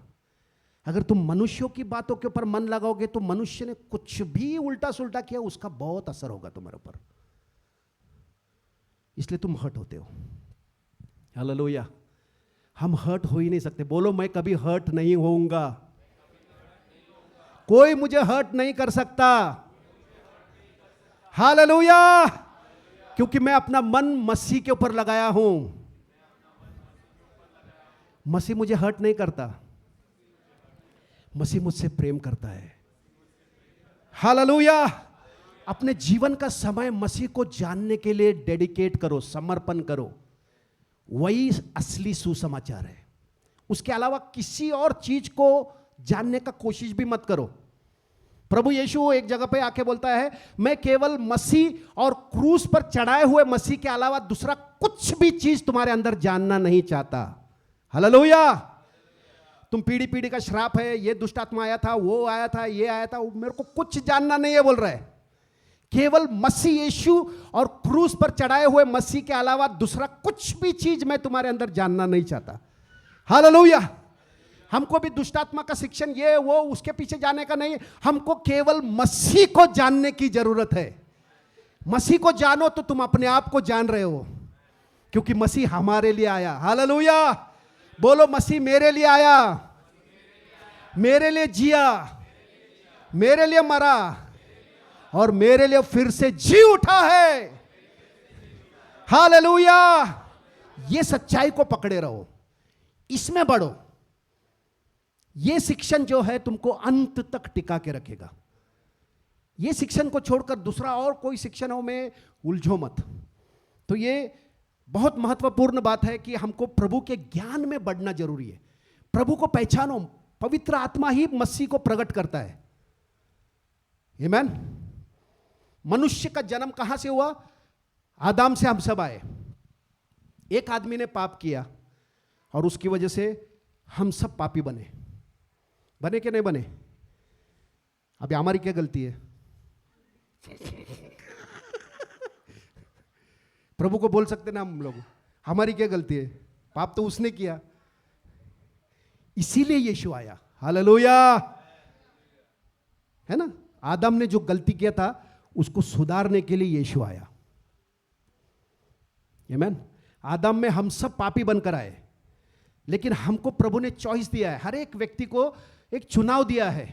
अगर तुम मनुष्यों की बातों के ऊपर मन लगाओगे तो मनुष्य ने कुछ भी उल्टा सुल्टा किया उसका बहुत असर होगा तुम्हारे ऊपर, इसलिए तुम हर्ट होते हो। हालेलुया। हम हर्ट हो ही नहीं सकते। बोलो मैं कभी हर्ट नहीं होऊंगा, कोई मुझे हर्ट नहीं कर सकता। हालेलुया। क्योंकि मैं अपना मन मसीह के ऊपर लगाया हूं। मसीह मुझे हर्ट नहीं करता, मसीह मुझसे प्रेम करता है। हालेलुया। अपने जीवन का समय मसीह को जानने के लिए डेडिकेट करो, समर्पण करो। वही असली सुसमाचार है। उसके अलावा किसी और चीज को जानने का कोशिश भी मत करो। प्रभु यीशु एक जगह पे आके बोलता है, मैं केवल मसीह और क्रूस पर चढ़ाए हुए मसीह के अलावा दूसरा कुछ भी चीज तुम्हारे अंदर जानना नहीं चाहता। हालेलुया। तुम पीढ़ी पीढ़ी का श्राप है, ये दुष्ट आत्मा आया था, वो आया था, ये आया था, मेरे को कुछ जानना नहीं है बोल रहा है। केवल मसीह यीशु और क्रूस पर चढ़ाए हुए मसीह के अलावा दूसरा कुछ भी चीज मैं तुम्हारे अंदर जानना नहीं चाहता। हालेलुया। हमको भी दुष्टात्मा का शिक्षण ये वो उसके पीछे जाने का नहीं, हमको केवल मसीह को जानने की जरूरत है। मसीह को जानो तो तुम अपने आप को जान रहे हो, क्योंकि मसीह हमारे लिए आया। हालेलुया। बोलो मसीह मेरे लिए आया, मेरे लिए जिया, मेरे लिए मरा और मेरे लिए फिर से जी उठा है। हालेलुया। ये सच्चाई को पकड़े रहो, इसमें बढ़ो। ये शिक्षण जो है तुमको अंत तक टिका के रखेगा। ये शिक्षण को छोड़कर दूसरा और कोई शिक्षणों में उलझो मत। तो ये बहुत महत्वपूर्ण बात है कि हमको प्रभु के ज्ञान में बढ़ना जरूरी है। प्रभु को पहचानो। पवित्र आत्मा ही मसीह को प्रकट करता है। आमीन। मनुष्य का जन्म कहां से हुआ? आदम से हम सब आए। एक आदमी ने पाप किया और उसकी वजह से हम सब पापी बने। बने कि नहीं बने? अभी हमारी क्या गलती है? प्रभु को बोल सकते ना हम लोग, हमारी क्या गलती है? पाप तो उसने किया, इसीलिए यीशु आया। हालेलुया। है ना, आदम ने जो गलती किया था उसको सुधारने के लिए यीशु आया। आमीन। आदम में हम सब पापी बनकर आए, लेकिन हमको प्रभु ने चॉइस दिया है। हर एक व्यक्ति को एक चुनाव दिया है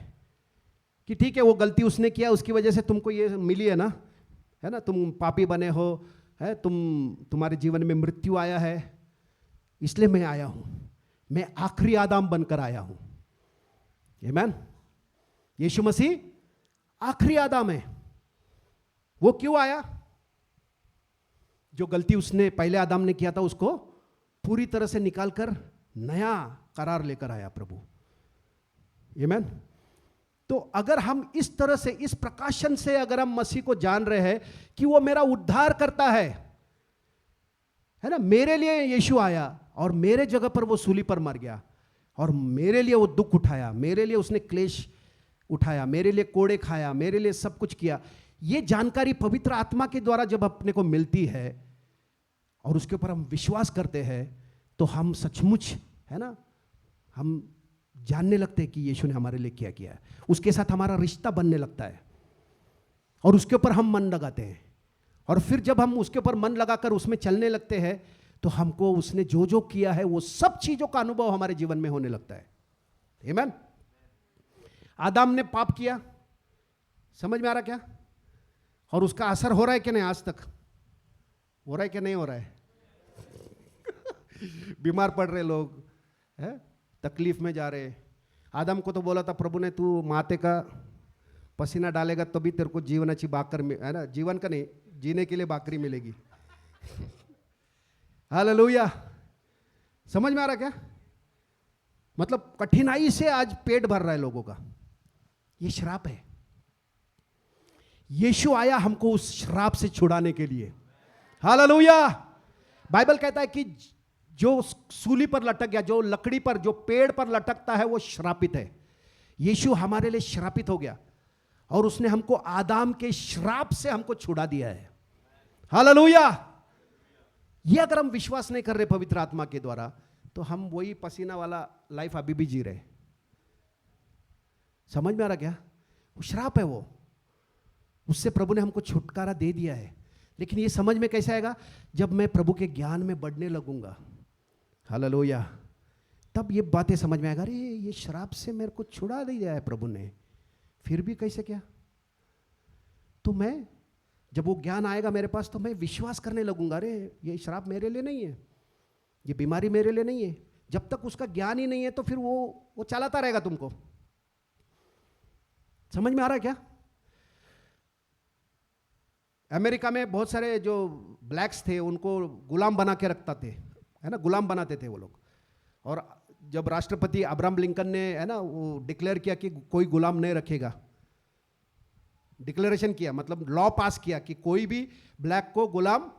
कि ठीक है वो गलती उसने किया, उसकी वजह से तुमको ये मिली है ना, है ना, तुम पापी बने हो, है तुम्हारे जीवन में मृत्यु आया है, इसलिए मैं आया हूं। मैं आखिरी आदम बनकर आया हूं। आमीन। यीशु मसीह आखिरी आदम है। वो क्यों आया? जो गलती उसने पहले आदम ने किया था उसको पूरी तरह से निकालकर नया करार लेकर आया प्रभु। आमीन। तो अगर हम इस तरह से, इस प्रकाशन से अगर हम मसीह को जान रहे हैं कि वो मेरा उद्धार करता है ना, मेरे लिए यीशु आया और मेरे जगह पर वो सूली पर मर गया और मेरे लिए वो दुख उठाया, मेरे लिए उसने क्लेश उठाया, मेरे लिए कोड़े खाया, मेरे लिए सब कुछ किया। ये जानकारी पवित्र आत्मा के द्वारा जब अपने को मिलती है और उसके ऊपर हम विश्वास करते हैं तो हम सचमुच, है ना, हम जानने लगते हैं कि यीशु ने हमारे लिए क्या किया है। उसके साथ हमारा रिश्ता बनने लगता है और उसके ऊपर हम मन लगाते हैं और फिर जब हम उसके ऊपर मन लगाकर उसमें चलने लगते हैं तो हमको उसने जो जो किया है वो सब चीजों का अनुभव हमारे जीवन में होने लगता है। आमीन। आदम ने पाप किया, समझ में आ रहा क्या? और उसका असर हो रहा है कि नहीं? आज तक हो रहा है कि नहीं हो रहा है? बीमार पड़ रहे लोग है, तकलीफ में जा रहे। आदम को तो बोला था प्रभु ने, तू माते का पसीना डालेगा तो भी तेरे को जीवनाची भाकर है ना, जीवन का नहीं, जीने के लिए भाकरी मिलेगी। हालेलुया। समझ में आ रहा क्या? मतलब कठिनाई से आज पेट भर रहा है लोगों का, ये श्राप है। यीशु आया हमको उस श्राप से छुड़ाने के लिए। हालेलुया। बाइबल कहता है कि जो सूली पर लटक गया, जो लकड़ी पर, जो पेड़ पर लटकता है वो श्रापित है। यीशु हमारे लिए श्रापित हो गया और उसने हमको आदम के श्राप से हमको छुड़ा दिया है। हालेलुया। ये अगर हम विश्वास नहीं कर रहे पवित्र आत्मा के द्वारा तो हम वही पसीना वाला लाइफ अभी भी जी रहे। समझ में आ रहा क्या? वो श्राप है, वो उससे प्रभु ने हमको छुटकारा दे दिया है। लेकिन ये समझ में कैसे आएगा? जब मैं प्रभु के ज्ञान में बढ़ने लगूंगा। हालेलुया। तब ये बातें समझ में आएगा, अरे ये श्राप से मेरे को छुड़ा दिया है प्रभु ने, फिर भी कैसे क्या? तो मैं जब वो ज्ञान आएगा मेरे पास तो मैं विश्वास करने लगूंगा, अरे ये श्राप मेरे लिए नहीं है, ये बीमारी मेरे लिए नहीं है। जब तक उसका ज्ञान ही नहीं है तो फिर वो चलाता रहेगा तुमको। समझ में आ रहा है क्या? अमेरिका में बहुत सारे जो ब्लैक्स थे उनको गुलाम बना के रखता थे, है ना, गुलाम बनाते थे वो लोग। और जब राष्ट्रपति अब्राहम लिंकन ने, है ना, वो डिक्लेयर किया कि कोई गुलाम नहीं रखेगा, डिक्लेरेशन किया, मतलब लॉ पास किया कि कोई भी ब्लैक को गुलाम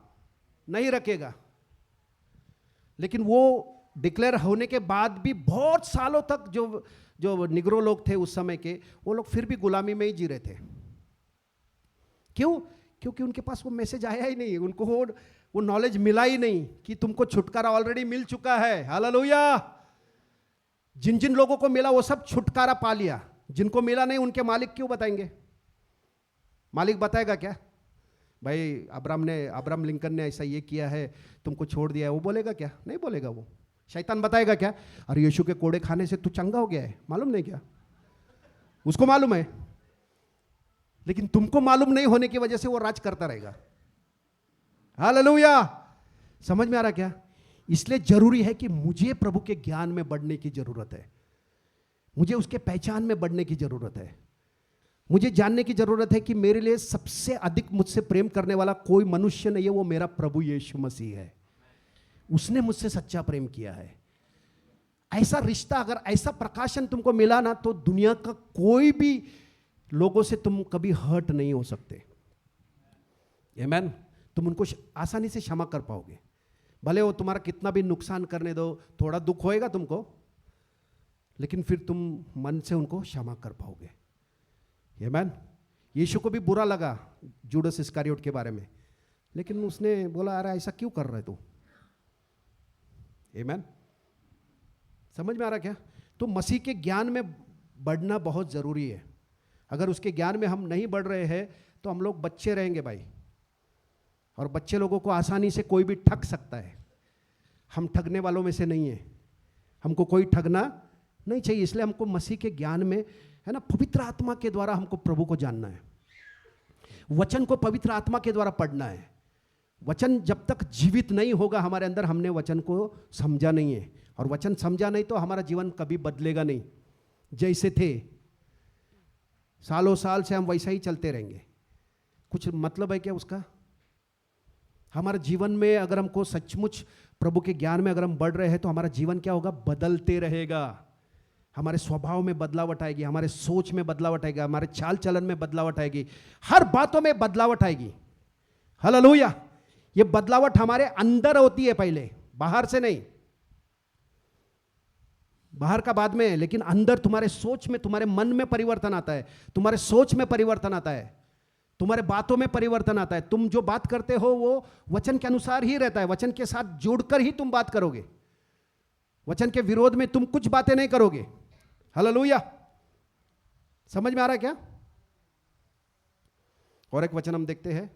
नहीं रखेगा। लेकिन वो डिक्लेयर होने के बाद भी बहुत सालों तक जो निग्रो लोग थे उस समय के, वो लोग फिर भी गुलामी में ही जी रहे थे। क्यों? क्योंकि उनके पास वो मैसेज आया ही नहीं, उनको वो नॉलेज मिला ही नहीं कि तुमको छुटकारा ऑलरेडी मिल चुका है। हालेलुया। जिन जिन लोगों को मिला वो सब छुटकारा पा लिया, जिनको मिला नहीं उनके मालिक क्यों बताएंगे? मालिक बताएगा क्या? भाई अब्राहम लिंकन ने ऐसा ये किया है, तुमको छोड़ दिया है, वो बोलेगा क्या? नहीं बोलेगा। वो शैतान बताएगा क्या? अरे यीशु के कोड़े खाने से तू चंगा हो गया है, मालूम नहीं क्या? उसको मालूम है, लेकिन तुमको मालूम नहीं होने की वजह से वो राज करता रहेगा। हालेलुया। समझ में आ रहा क्या? इसलिए जरूरी है कि मुझे प्रभु के ज्ञान में बढ़ने की जरूरत है, मुझे उसके पहचान में बढ़ने की जरूरत है। मुझे जानने की जरूरत है कि मेरे लिए सबसे अधिक मुझसे प्रेम करने वाला कोई मनुष्य नहीं है, वो मेरा प्रभु यीशु मसीह है। उसने मुझसे सच्चा प्रेम किया है। ऐसा रिश्ता, अगर ऐसा प्रकाशन तुमको मिला ना, तो दुनिया का कोई भी लोगों से तुम कभी हर्ट नहीं हो सकते। आमीन। तुम उनको आसानी से क्षमा कर पाओगे, भले वो तुम्हारा कितना भी नुकसान करने दो, थोड़ा दुख होएगा तुमको, लेकिन फिर तुम मन से उनको क्षमा कर पाओगे। आमीन। यीशु को भी बुरा लगा जूडस इस्करियोट के बारे में, लेकिन उसने बोला, अरे ऐसा क्यों कर रहे तू? आमीन। समझ में आ रहा क्या? तो मसीह के ज्ञान में बढ़ना बहुत जरूरी है। अगर उसके ज्ञान में हम नहीं बढ़ रहे हैं तो हम लोग बच्चे रहेंगे भाई, और बच्चे लोगों को आसानी से कोई भी ठग सकता है। हम ठगने वालों में से नहीं है, हमको कोई ठगना नहीं चाहिए। इसलिए हमको मसीह के ज्ञान में, है ना, पवित्र आत्मा के द्वारा हमको प्रभु को जानना है। वचन को पवित्र आत्मा के द्वारा पढ़ना है। वचन जब तक जीवित नहीं होगा हमारे अंदर, हमने वचन को समझा नहीं है, और वचन समझा नहीं तो हमारा जीवन कभी बदलेगा नहीं। जैसे थे सालों साल से हम वैसा ही चलते रहेंगे, कुछ मतलब है क्या उसका? हमारे जीवन में अगर हमको सचमुच प्रभु के ज्ञान में अगर हम बढ़ रहे हैं तो हमारा जीवन क्या होगा? बदलते रहेगा। हमारे स्वभाव में बदलावट आएगी, हमारे सोच में बदलावट आएगी, हमारे चाल चलन में बदलावट आएगी, हर बातों में बदलावट आएगी। हालेलुया। ये बदलावट हमारे अंदर होती है पहले, बाहर से नहीं। बाहर का बाद में, लेकिन अंदर तुम्हारे सोच में, तुम्हारे मन में परिवर्तन आता है, तुम्हारे सोच में परिवर्तन आता है, तुम्हारे बातों में परिवर्तन आता है। तुम जो बात करते हो वो वचन के अनुसार ही रहता है, वचन के साथ जोड़कर ही तुम बात करोगे। वचन के विरोध में तुम कुछ बातें नहीं करोगे। हालेलुया। समझ में आ रहा है क्या? और एक वचन हम देखते हैं,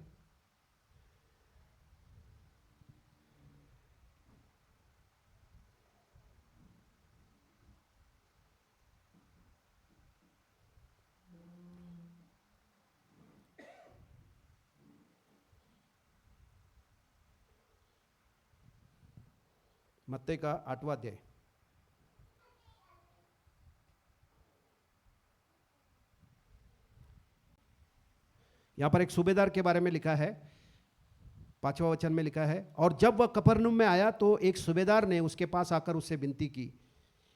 मत्ती का 8वां अध्याय। यहां पर एक सूबेदार के बारे में लिखा है, 5वां वचन में लिखा है, और जब वह कफरनहूम में आया तो एक सूबेदार ने उसके पास आकर उससे विनती की,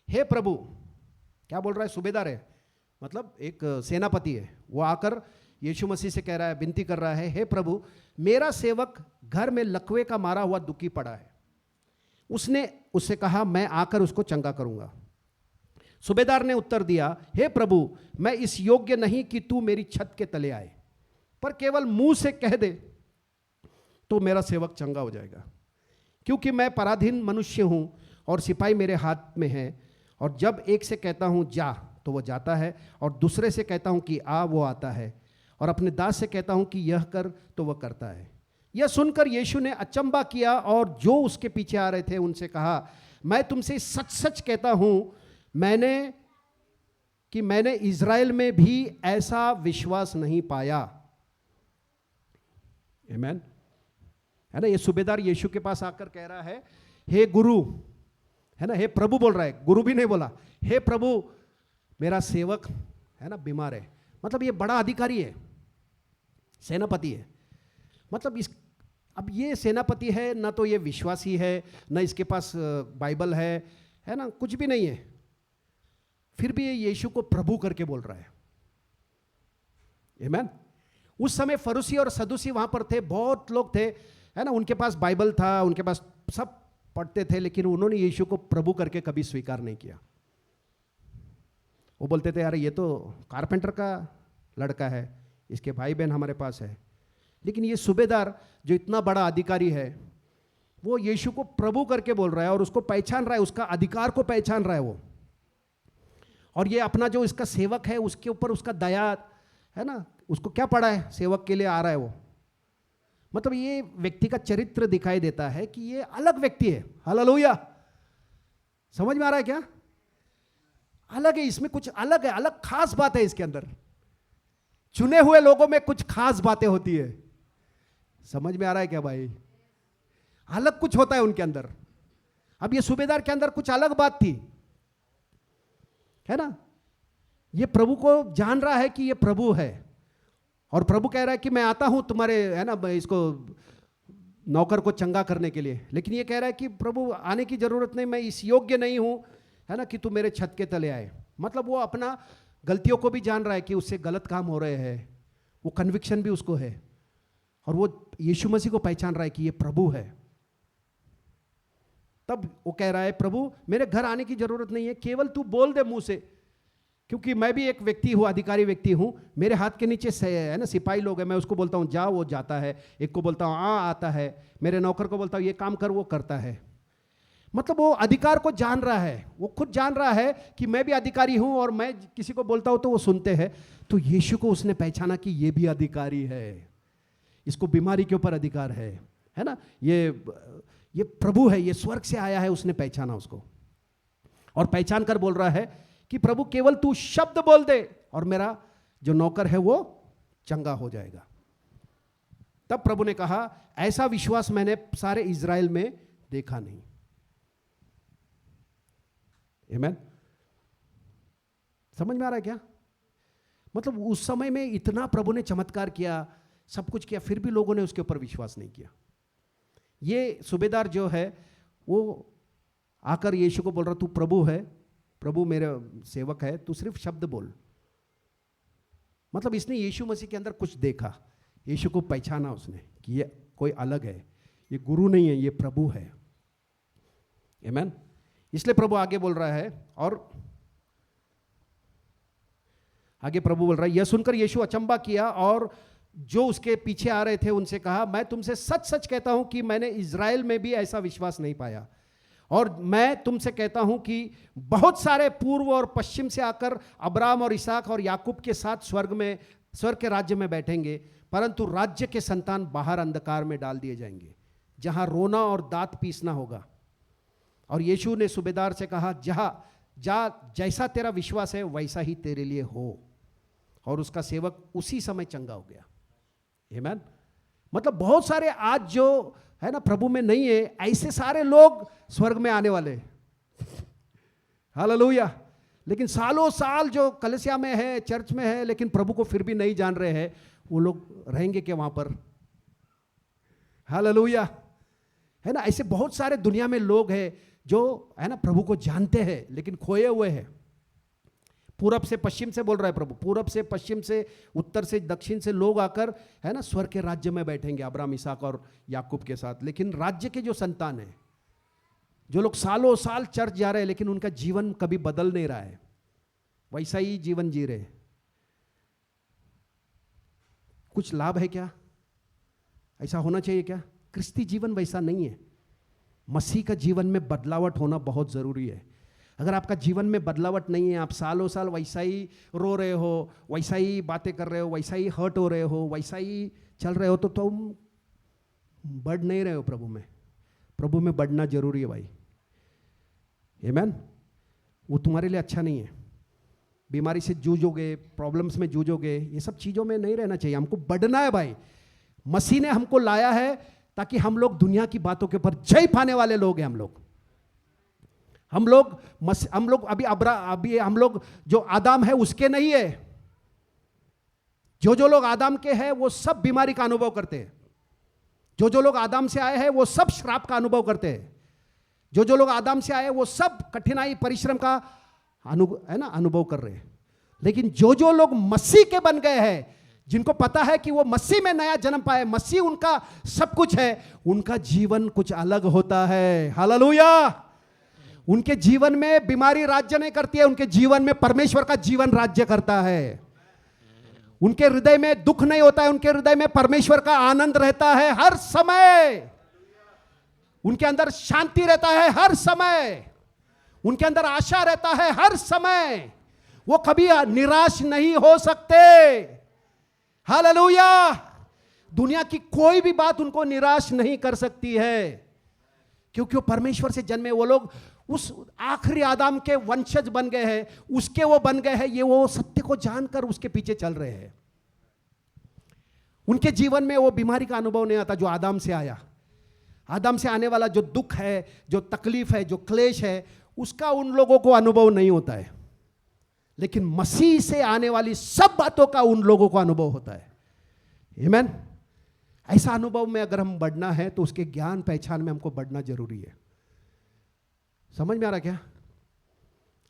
हे प्रभु। क्या बोल रहा है? सूबेदार है, मतलब एक सेनापति है। वो आकर यीशु मसीह से कह रहा है, विनती कर रहा है, हे प्रभु, मेरा सेवक घर में लकवे का मारा हुआ दुखी पड़ा है। उसने उससे कहा, मैं आकर उसको चंगा करूंगा। सूबेदार ने उत्तर दिया, हे प्रभु, मैं इस योग्य नहीं कि तू मेरी छत के तले आए, पर केवल मुंह से कह दे तो मेरा सेवक चंगा हो जाएगा। क्योंकि मैं पराधीन मनुष्य हूं और सिपाही मेरे हाथ में है, और जब एक से कहता हूं जा तो वो जाता है, और दूसरे से कहता हूं कि आ वो आता है, और अपने दास से कहता हूं कि यह कर तो वह करता है। यह सुनकर यीशु ने अचंबा किया और जो उसके पीछे आ रहे थे उनसे कहा, मैं तुमसे सच सच कहता हूं मैंने इज़राइल में भी ऐसा विश्वास नहीं पाया। आमीन। है ना, ये सूबेदार यीशु के पास आकर कह रहा है, हे गुरु, है ना, हे प्रभु बोल रहा है, गुरु भी नहीं बोला, हे प्रभु, मेरा सेवक है ना बीमार है। मतलब ये बड़ा अधिकारी है, सेनापति है। मतलब अब ये सेनापति है ना, तो ये विश्वासी है ना, इसके पास बाइबल है ना, कुछ भी नहीं है। फिर भी ये यीशु को प्रभु करके बोल रहा है। आमीन। उस समय फरीसी और सदूसी वहां पर थे, बहुत लोग थे, है ना, उनके पास बाइबल था, उनके पास सब पढ़ते थे, लेकिन उन्होंने यीशु को प्रभु करके कभी स्वीकार नहीं किया। वो बोलते थे, अरे ये तो कारपेंटर का लड़का है, इसके भाई बहन हमारे पास है। लेकिन ये सूबेदार जो इतना बड़ा अधिकारी है, वो यीशु को प्रभु करके बोल रहा है और उसको पहचान रहा है, उसका अधिकार को पहचान रहा है वो। और ये अपना जो इसका सेवक है उसके ऊपर उसका दया है ना, उसको क्या पड़ा है, सेवक के लिए आ रहा है वो। मतलब ये व्यक्ति का चरित्र दिखाई देता है कि ये अलग व्यक्ति है। हालेलुया। समझ में आ रहा है क्या? अलग है, इसमें कुछ अलग है, अलग खास बात है इसके अंदर। चुने हुए लोगों में कुछ खास बातें होती है। समझ में आ रहा है क्या भाई? अलग कुछ होता है उनके अंदर। अब ये सूबेदार के अंदर कुछ अलग बात थी, है ना। ये प्रभु को जान रहा है कि ये प्रभु है, और प्रभु कह रहा है कि मैं आता हूं तुम्हारे, है ना, इसको नौकर को चंगा करने के लिए। लेकिन ये कह रहा है कि प्रभु आने की जरूरत नहीं, मैं इस योग्य नहीं हूं, है ना, कि तू मेरे छत के तले आए। मतलब वो अपना गलतियों को भी जान रहा है कि उससे गलत काम हो रहे हैं, वो कन्विक्शन भी उसको है, और वो यीशु मसीह को पहचान रहा है कि ये प्रभु है। तब वो कह रहा है, प्रभु मेरे घर आने की जरूरत नहीं है, केवल तू बोल दे मुंह से, क्योंकि मैं भी एक व्यक्ति हूँ, अधिकारी व्यक्ति हूँ, मेरे हाथ के नीचे है ना सिपाही लोग हैं, मैं उसको बोलता हूँ जा वो जाता है, एक को बोलता हूँ आता है, मेरे नौकर को बोलता हूँ ये काम कर वो करता है। मतलब वो अधिकार को जान रहा है, वो खुद जान रहा है कि मैं भी अधिकारी हूँ, और मैं किसी को बोलता हूँ तो वो सुनते हैं। तो यीशु को उसने पहचाना कि ये भी अधिकारी है, इसको बीमारी के ऊपर अधिकार है ना, ये प्रभु है, ये स्वर्ग से आया है। उसने पहचाना उसको, और पहचान कर बोल रहा है कि प्रभु केवल तू शब्द बोल दे और मेरा जो नौकर है वो चंगा हो जाएगा। तब प्रभु ने कहा, ऐसा विश्वास मैंने सारे इज़राइल में देखा नहीं। आमीन। समझ में आ रहा है क्या? मतलब उस समय में इतना प्रभु ने चमत्कार किया, सब कुछ किया, फिर भी लोगों ने उसके ऊपर विश्वास नहीं किया। ये सूबेदार जो है वो आकर यीशु को बोल रहा, तू प्रभु है, प्रभु मेरा सेवक है, तू सिर्फ शब्द बोल। मतलब इसने यीशु मसीह के अंदर कुछ देखा, यीशु को पहचाना उसने कि ये कोई अलग है, ये गुरु नहीं है, ये प्रभु है। आमीन। इसलिए प्रभु आगे बोल रहा है, और आगे प्रभु बोल रहा है, यह सुनकर यीशु अचंबा किया और जो उसके पीछे आ रहे थे उनसे कहा, मैं तुमसे सच सच कहता हूं कि मैंने इज़राइल में भी ऐसा विश्वास नहीं पाया। और मैं तुमसे कहता हूं कि बहुत सारे पूर्व और पश्चिम से आकर अब्राहम और इसहाक और याकूब के साथ स्वर्ग के राज्य में बैठेंगे, परंतु राज्य के संतान बाहर अंधकार में डाल दिए जाएंगे, जहां रोना और दांत पीसना होगा। और यीशु ने सूबेदार से कहा, जा, जैसा तेरा विश्वास है वैसा ही तेरे लिए हो। और उसका सेवक उसी समय चंगा हो गया। आमीन। मतलब बहुत सारे आज जो है ना प्रभु में नहीं है, ऐसे सारे लोग स्वर्ग में आने वाले। हालेलुया। लेकिन सालों साल जो कलीसिया में है, चर्च में है, लेकिन प्रभु को फिर भी नहीं जान रहे हैं, वो लोग रहेंगे क्या वहां पर? हालेलुया। है ना, ऐसे बहुत सारे दुनिया में लोग हैं जो है ना प्रभु को जानते हैं लेकिन खोए हुए हैं। पूरब से पश्चिम से बोल रहा है प्रभु, पूरब से पश्चिम से उत्तर से दक्षिण से लोग आकर है ना स्वर्ग के राज्य में बैठेंगे अब्राहम, इसहाक और याकूब के साथ। लेकिन राज्य के जो संतान है, जो लोग सालों साल चर्च जा रहे हैं लेकिन उनका जीवन कभी बदल नहीं रहा है, वैसा ही जीवन जी रहे, कुछ लाभ है क्या? ऐसा होना चाहिए क्या? क्रिस्ती जीवन वैसा नहीं है। मसीह का जीवन में बदलावट होना बहुत जरूरी है। अगर आपका जीवन में बदलावट नहीं है, आप सालों साल वैसा ही रो रहे हो, वैसा ही बातें कर रहे हो, वैसा ही हर्ट हो रहे हो, वैसा ही चल रहे हो, तो तुम बढ़ नहीं रहे हो प्रभु में। प्रभु में बढ़ना जरूरी है भाई। आमीन। वो तुम्हारे लिए अच्छा नहीं है। बीमारी से जूझोगे, प्रॉब्लम्स में जूझोगे, ये सब चीज़ों में नहीं रहना चाहिए। हमको बढ़ना है भाई। मसीह ने हमको लाया है ताकि हम लोग दुनिया की बातों के ऊपर जय पाने वाले लोग हैं। हम लोग अभी हम लोग जो आदम है उसके नहीं है। जो लोग आदम के हैं वो सब बीमारी का अनुभव करते हैं। जो लोग आदम से आए हैं वो सब श्राप का अनुभव करते हैं। जो लोग आदम से आए वो सब कठिनाई परिश्रम का अनुभव कर रहे हैं। लेकिन जो लोग मसीह के बन गए हैं, जिनको पता है कि वो मसीह में नया जन्म पाए, मसीह उनका सब कुछ है, उनका जीवन कुछ अलग होता है। हालेलुया। उनके जीवन में बीमारी राज्य नहीं करती है, उनके जीवन में परमेश्वर का जीवन राज्य करता है। उनके हृदय में दुख नहीं होता है, उनके हृदय में परमेश्वर का आनंद रहता है हर समय। उनके अंदर शांति रहता है हर समय। उनके अंदर आशा रहता है हर समय। वो कभी निराश नहीं हो सकते। हालेलुया। दुनिया की कोई भी बात उनको निराश नहीं कर सकती है, क्योंकि वो परमेश्वर से जन्मे। वो लोग उस आखिरी आदम के वंशज बन गए हैं, उसके वो बन गए हैं। ये वो सत्य को जानकर उसके पीछे चल रहे हैं। उनके जीवन में वो बीमारी का अनुभव नहीं आता जो आदम से आया। आदम से आने वाला जो दुख है, जो तकलीफ है, जो क्लेश है, उसका उन लोगों को अनुभव नहीं होता है। लेकिन मसीह से आने वाली सब बातों का उन लोगों को अनुभव होता है। आमीन। ऐसा अनुभव में अगर हम बढ़ना है तो उसके ज्ञान पहचान में हमको बढ़ना जरूरी है। समझ में आ रहा क्या?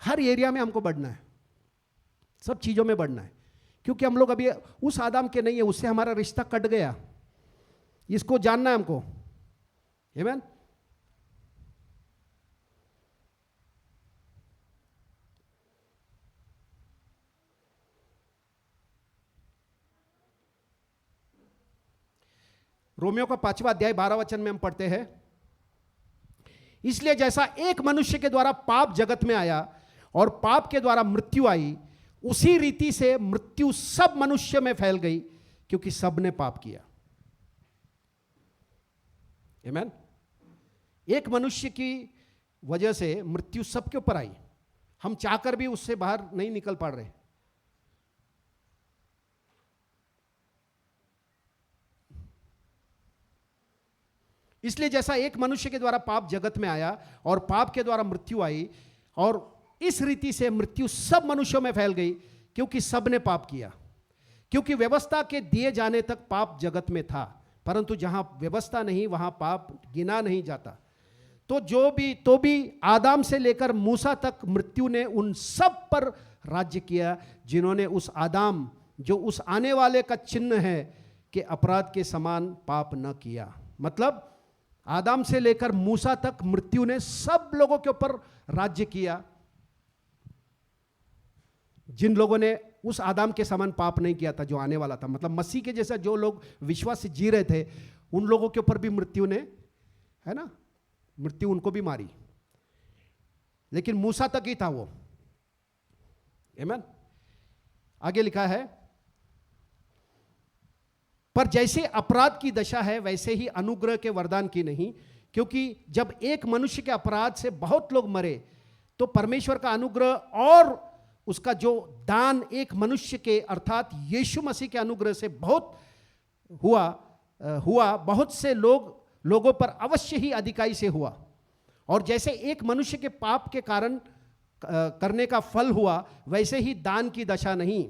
हर एरिया में हमको बढ़ना है, सब चीजों में बढ़ना है, क्योंकि हम लोग अभी उस आदम के नहीं है, उससे हमारा रिश्ता कट गया। इसको जानना है हमको। आमीन। रोमियो का 5वां अध्याय 12 वचन में हम पढ़ते हैं, इसलिए जैसा एक मनुष्य के द्वारा पाप जगत में आया और पाप के द्वारा मृत्यु आई, उसी रीति से मृत्यु सब मनुष्य में फैल गई, क्योंकि सब ने पाप किया। आमीन। एक मनुष्य की वजह से मृत्यु सबके ऊपर आई। हम चाहकर भी उससे बाहर नहीं निकल पा रहे। इसलिए जैसा एक मनुष्य के द्वारा पाप जगत में आया और पाप के द्वारा मृत्यु आई, और इस रीति से मृत्यु सब मनुष्यों में फैल गई, क्योंकि सब ने पाप किया। क्योंकि व्यवस्था के दिए जाने तक पाप जगत में था, परंतु जहां व्यवस्था नहीं वहां पाप गिना नहीं जाता। तो भी आदम से लेकर मूसा तक मृत्यु ने उन सब पर राज्य किया, जिन्होंने उस आदम जो उस आने वाले का चिन्ह है कि अपराध के समान पाप न किया। मतलब आदम से लेकर मूसा तक मृत्यु ने सब लोगों के ऊपर राज्य किया। जिन लोगों ने उस आदम के समान पाप नहीं किया था, जो आने वाला था, मतलब मसीह के जैसा जो लोग विश्वास से जी रहे थे, उन लोगों के ऊपर भी मृत्यु ने, है ना, मृत्यु उनको भी मारी। लेकिन मूसा तक ही था वो। आमीन। आगे लिखा है, पर जैसे अपराध की दशा है वैसे ही अनुग्रह के वरदान की नहीं, क्योंकि जब एक मनुष्य के अपराध से बहुत लोग मरे, तो परमेश्वर का अनुग्रह और उसका जो दान एक मनुष्य के अर्थात यीशु मसीह के अनुग्रह से बहुत हुआ, बहुत से लोगों पर अवश्य ही अधिकाई से हुआ। और जैसे एक मनुष्य के पाप के कारण करने का फल हुआ, वैसे ही दान की दशा नहीं,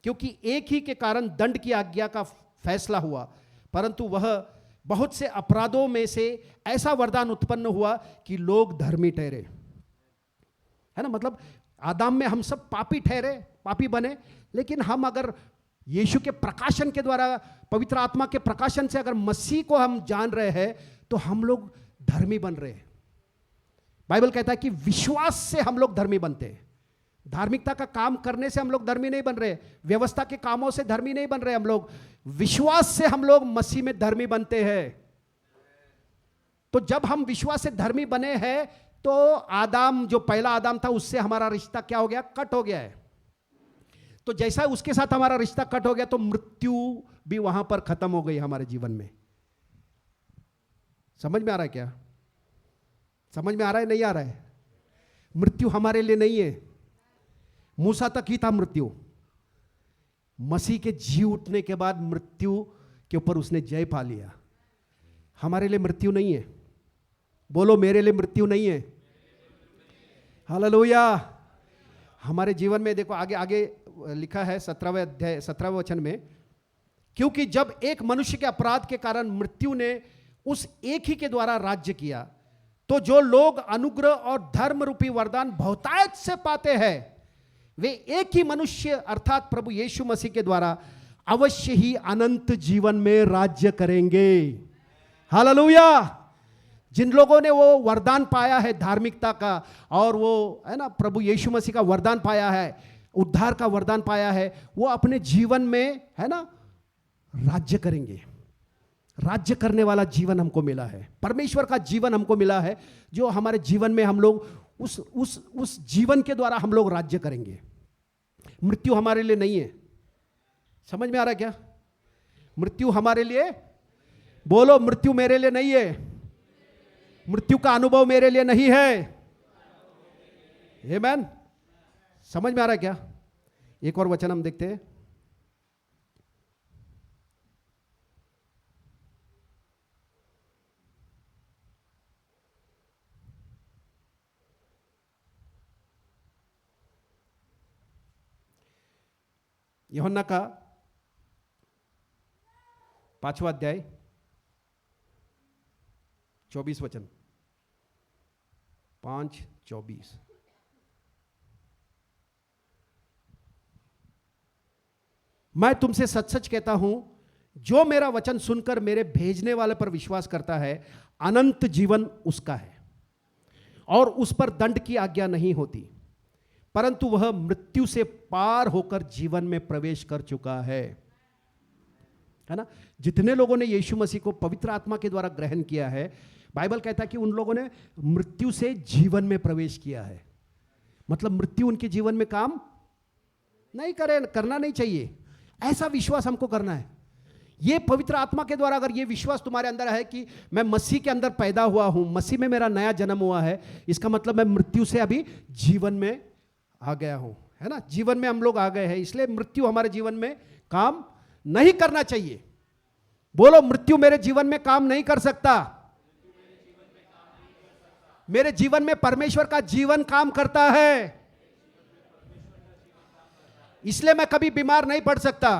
क्योंकि एक ही के कारण दंड की आज्ञा का फैसला हुआ, परंतु वह बहुत से अपराधों में से ऐसा वरदान उत्पन्न हुआ कि लोग धर्मी ठहरे। है ना, मतलब आदम में हम सब पापी ठहरे, पापी बने, लेकिन हम अगर यीशु के प्रकाशन के द्वारा, पवित्र आत्मा के प्रकाशन से अगर मसीह को हम जान रहे हैं, तो हम लोग धर्मी बन रहे हैं। बाइबल कहता है कि विश्वास से हम लोग धर्मी बनते हैं। धार्मिकता का काम करने से हम लोग धर्मी नहीं बन रहे, व्यवस्था के कामों से धर्मी नहीं बन रहे हम लोग, विश्वास से हम लोग मसीह में धर्मी बनते हैं। तो जब हम विश्वास से धर्मी बने हैं, तो आदम, जो पहला आदम था, उससे हमारा रिश्ता क्या हो गया? कट हो गया है। तो जैसा उसके साथ हमारा रिश्ता कट हो गया, तो मृत्यु भी वहां पर खत्म हो गई हमारे जीवन में। समझ में आ रहा है क्या? समझ में आ रहा है, नहीं आ रहा है? मृत्यु हमारे लिए नहीं है। मूसा तक ही था मृत्यु, मसीह के जी उठने के बाद मृत्यु के ऊपर उसने जय पा लिया। हमारे लिए मृत्यु नहीं है। बोलो, मेरे लिए मृत्यु नहीं है। हालेलुया। हमारे जीवन में देखो, आगे आगे लिखा है 17वें अध्याय 17वें वचन में, क्योंकि जब एक मनुष्य के अपराध के कारण मृत्यु ने उस एक ही के द्वारा राज्य किया, तो जो लोग अनुग्रह और धर्म रूपी वरदान बहुतायत से पाते हैं, वे एक ही मनुष्य अर्थात प्रभु यीशु मसीह के द्वारा अवश्य ही अनंत जीवन में राज्य करेंगे। हालेलुया। जिन लोगों ने वो वरदान पाया है धार्मिकता का, और वो है ना प्रभु यीशु मसीह का वरदान पाया है, उद्धार का वरदान पाया है, वो अपने जीवन में है ना राज्य करेंगे। राज्य करने वाला जीवन हमको मिला है, परमेश्वर का जीवन हमको मिला है, जो हमारे जीवन में हम लोग उस जीवन के द्वारा हम लोग राज्य करेंगे। मृत्यु हमारे लिए नहीं है। समझ में आ रहा है क्या? मृत्यु हमारे लिए, बोलो, मृत्यु मेरे लिए नहीं है। मृत्यु का अनुभव मेरे लिए नहीं है। आमेन। समझ में आ रहा है क्या? एक और वचन हम देखते हैं, यूहन्ना का 5वां अध्याय 24 वचन, 5:24। मैं तुमसे सच सच कहता हूं, जो मेरा वचन सुनकर मेरे भेजने वाले पर विश्वास करता है, अनंत जीवन उसका है, और उस पर दंड की आज्ञा नहीं होती, परंतु वह मृत्यु से पार होकर जीवन में प्रवेश कर चुका है ना। जितने लोगों ने यीशु मसीह को पवित्र आत्मा के द्वारा ग्रहण किया है, बाइबल कहता है कि उन लोगों ने मृत्यु से जीवन में प्रवेश किया है। मतलब मृत्यु उनके जीवन में काम नहीं करना नहीं चाहिए। ऐसा विश्वास हमको करना है। ये पवित्र आत्मा के द्वारा अगर ये विश्वास तुम्हारे अंदर है कि मैं मसीह के अंदर पैदा हुआ हूं, मसीह में मेरा नया जन्म हुआ है, इसका मतलब मैं मृत्यु से अभी जीवन में आ गया हूं, है ना। जीवन में हम लोग आ गए हैं, इसलिए मृत्यु हमारे जीवन में काम नहीं करना चाहिए। बोलो, मृत्यु मेरे जीवन में काम नहीं कर सकता। मेरे जीवन में परमेश्वर का जीवन काम करता है, इसलिए मैं कभी बीमार नहीं पड़ सकता,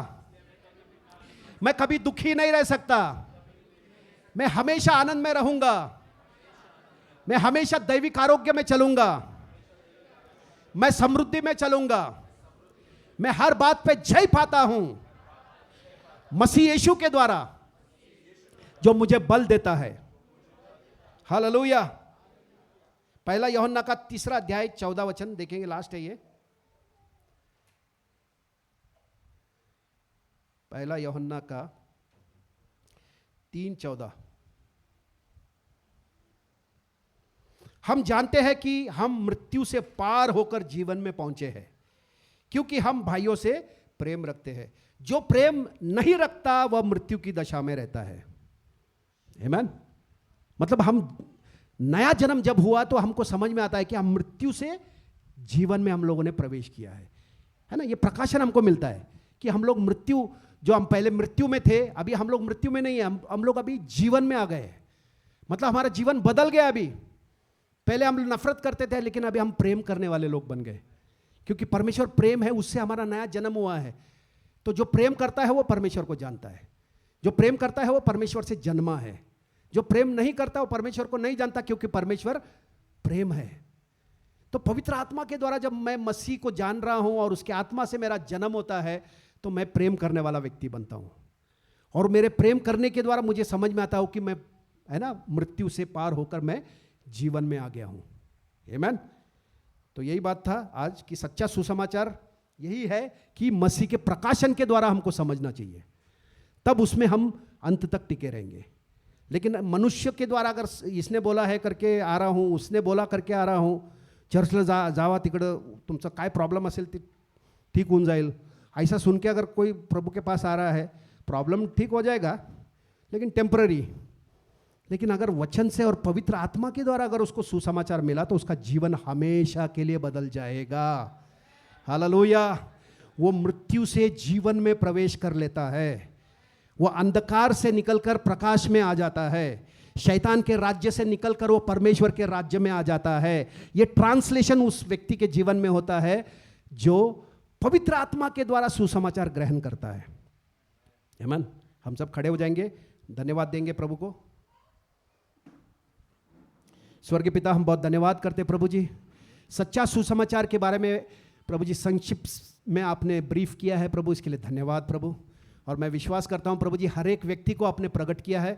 मैं कभी दुखी नहीं रह सकता, मैं हमेशा आनंद में रहूंगा, मैं हमेशा दैविक आरोग्य में चलूंगा, मैं समृद्धि में चलूंगा, मैं हर बात पे जय पाता हूं मसीह यीशु के द्वारा जो मुझे बल देता है। हालेलुया। पहला यूहन्ना का 3 अध्याय 14 वचन देखेंगे, लास्ट है ये। पहला यूहन्ना का 3:14। हम जानते हैं कि हम मृत्यु से पार होकर जीवन में पहुंचे हैं, क्योंकि हम भाइयों से प्रेम रखते हैं। जो प्रेम नहीं रखता वह मृत्यु की दशा में रहता है। आमीन। मतलब हम नया जन्म जब हुआ तो हमको समझ में आता है कि हम मृत्यु से जीवन में हम लोगों ने प्रवेश किया है ना। ये प्रकाशन हमको मिलता है कि हम लोग मृत्यु, जो हम पहले मृत्यु में थे, अभी हम लोग मृत्यु में नहीं है, हम लोग अभी जीवन में आ गए हैं। मतलब हमारा जीवन बदल गया। अभी पहले हम नफरत करते थे, लेकिन अभी हम प्रेम करने वाले लोग बन गए, क्योंकि परमेश्वर प्रेम है, उससे हमारा नया जन्म हुआ है। तो जो प्रेम करता है वो परमेश्वर को जानता है, जो प्रेम करता है वो परमेश्वर से जन्मा है। जो प्रेम नहीं करता वो परमेश्वर को नहीं जानता, क्योंकि परमेश्वर प्रेम है। तो पवित्र आत्मा के द्वारा जब मैं मसीह को जान रहा हूं और उसके आत्मा से मेरा जन्म होता है, तो मैं प्रेम करने वाला व्यक्ति बनता हूं। और मेरे प्रेम करने के द्वारा मुझे समझ में आता हो कि मैं, है ना, मृत्यु से पार होकर मैं जीवन में आ गया हूं। आमीन। तो यही बात था आज की सच्चा सुसमाचार यही है कि मसीह के प्रकाशन के द्वारा हमको समझना चाहिए, तब उसमें हम अंत तक टिके रहेंगे। लेकिन मनुष्य के द्वारा अगर इसने बोला है करके आ रहा हूं, उसने बोला करके आ रहा हूं, चर्चला जावा तिकडं तुमचं काय प्रॉब्लेम असेल ते ठीक होऊन जाईल, ऐसा सुन के अगर कोई प्रभु के पास आ रहा है, प्रॉब्लम ठीक हो जाएगा लेकिन टेम्पररी। लेकिन अगर वचन से और पवित्र आत्मा के द्वारा अगर उसको सुसमाचार मिला तो उसका जीवन हमेशा के लिए बदल जाएगा। हालेलुया। वो मृत्यु से जीवन में प्रवेश कर लेता है, वो अंधकार से निकलकर प्रकाश में आ जाता है, शैतान के राज्य से निकलकर वो परमेश्वर के राज्य में आ जाता है। ये ट्रांसलेशन उस व्यक्ति के जीवन में होता है जो पवित्र आत्मा के द्वारा सुसमाचार ग्रहण करता है। आमीन। हम सब खड़े हो जाएंगे, धन्यवाद देंगे प्रभु को। स्वर्गीय पिता, हम बहुत धन्यवाद करते प्रभु जी, सच्चा सुसमाचार के बारे में प्रभु जी संक्षिप्त में आपने ब्रीफ किया है प्रभु, इसके लिए धन्यवाद प्रभु। और मैं विश्वास करता हूं प्रभु जी हर एक व्यक्ति को आपने प्रकट किया है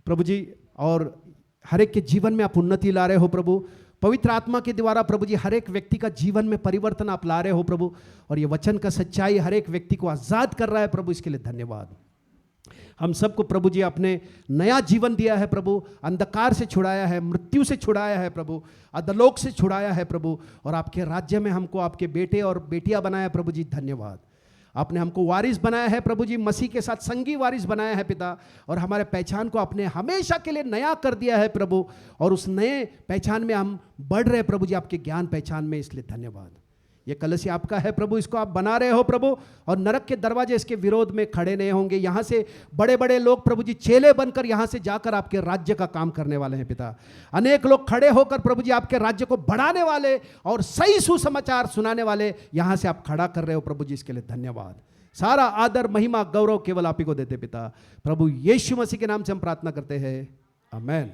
प्रभु जी, और हर एक के जीवन में आप उन्नति ला रहे हो प्रभु। पवित्र आत्मा के द्वारा प्रभु जी हर एक व्यक्ति का जीवन में परिवर्तन आप ला रहे हो प्रभु, और ये वचन का सच्चाई हर एक व्यक्ति को आजाद कर रहा है प्रभु, इसके लिए धन्यवाद। हम सबको प्रभु जी आपने नया जीवन दिया है प्रभु, अंधकार से छुड़ाया है, मृत्यु से छुड़ाया है प्रभु, अधलोक से छुड़ाया है प्रभु, और आपके राज्य में हमको आपके बेटे और बेटियां बनाया प्रभु जी, धन्यवाद। आपने हमको वारिस बनाया है प्रभु जी, मसीह के साथ संगी वारिस बनाया है पिता, और हमारे पहचान को आपने हमेशा के लिए नया कर दिया है प्रभु, और उस नए पहचान में हम बढ़ रहे प्रभु जी आपके ज्ञान पहचान में, इसलिए धन्यवाद। ये कलश आपका है प्रभु, इसको आप बना रहे हो प्रभु, और नरक के दरवाजे इसके विरोध में खड़े नहीं होंगे। यहाँ से बड़े बड़े लोग प्रभु जी चेले बनकर यहाँ से जाकर आपके राज्य का काम करने वाले हैं पिता। अनेक लोग खड़े होकर प्रभु जी आपके राज्य को बढ़ाने वाले और सही सुसमाचार सुनाने वाले यहाँ से आप खड़ा कर रहे हो प्रभु जी, इसके लिए धन्यवाद। सारा आदर महिमा गौरव केवल आप ही को देते पिता, प्रभु यीशु मसीह के नाम से हम प्रार्थना करते हैं, आमेन।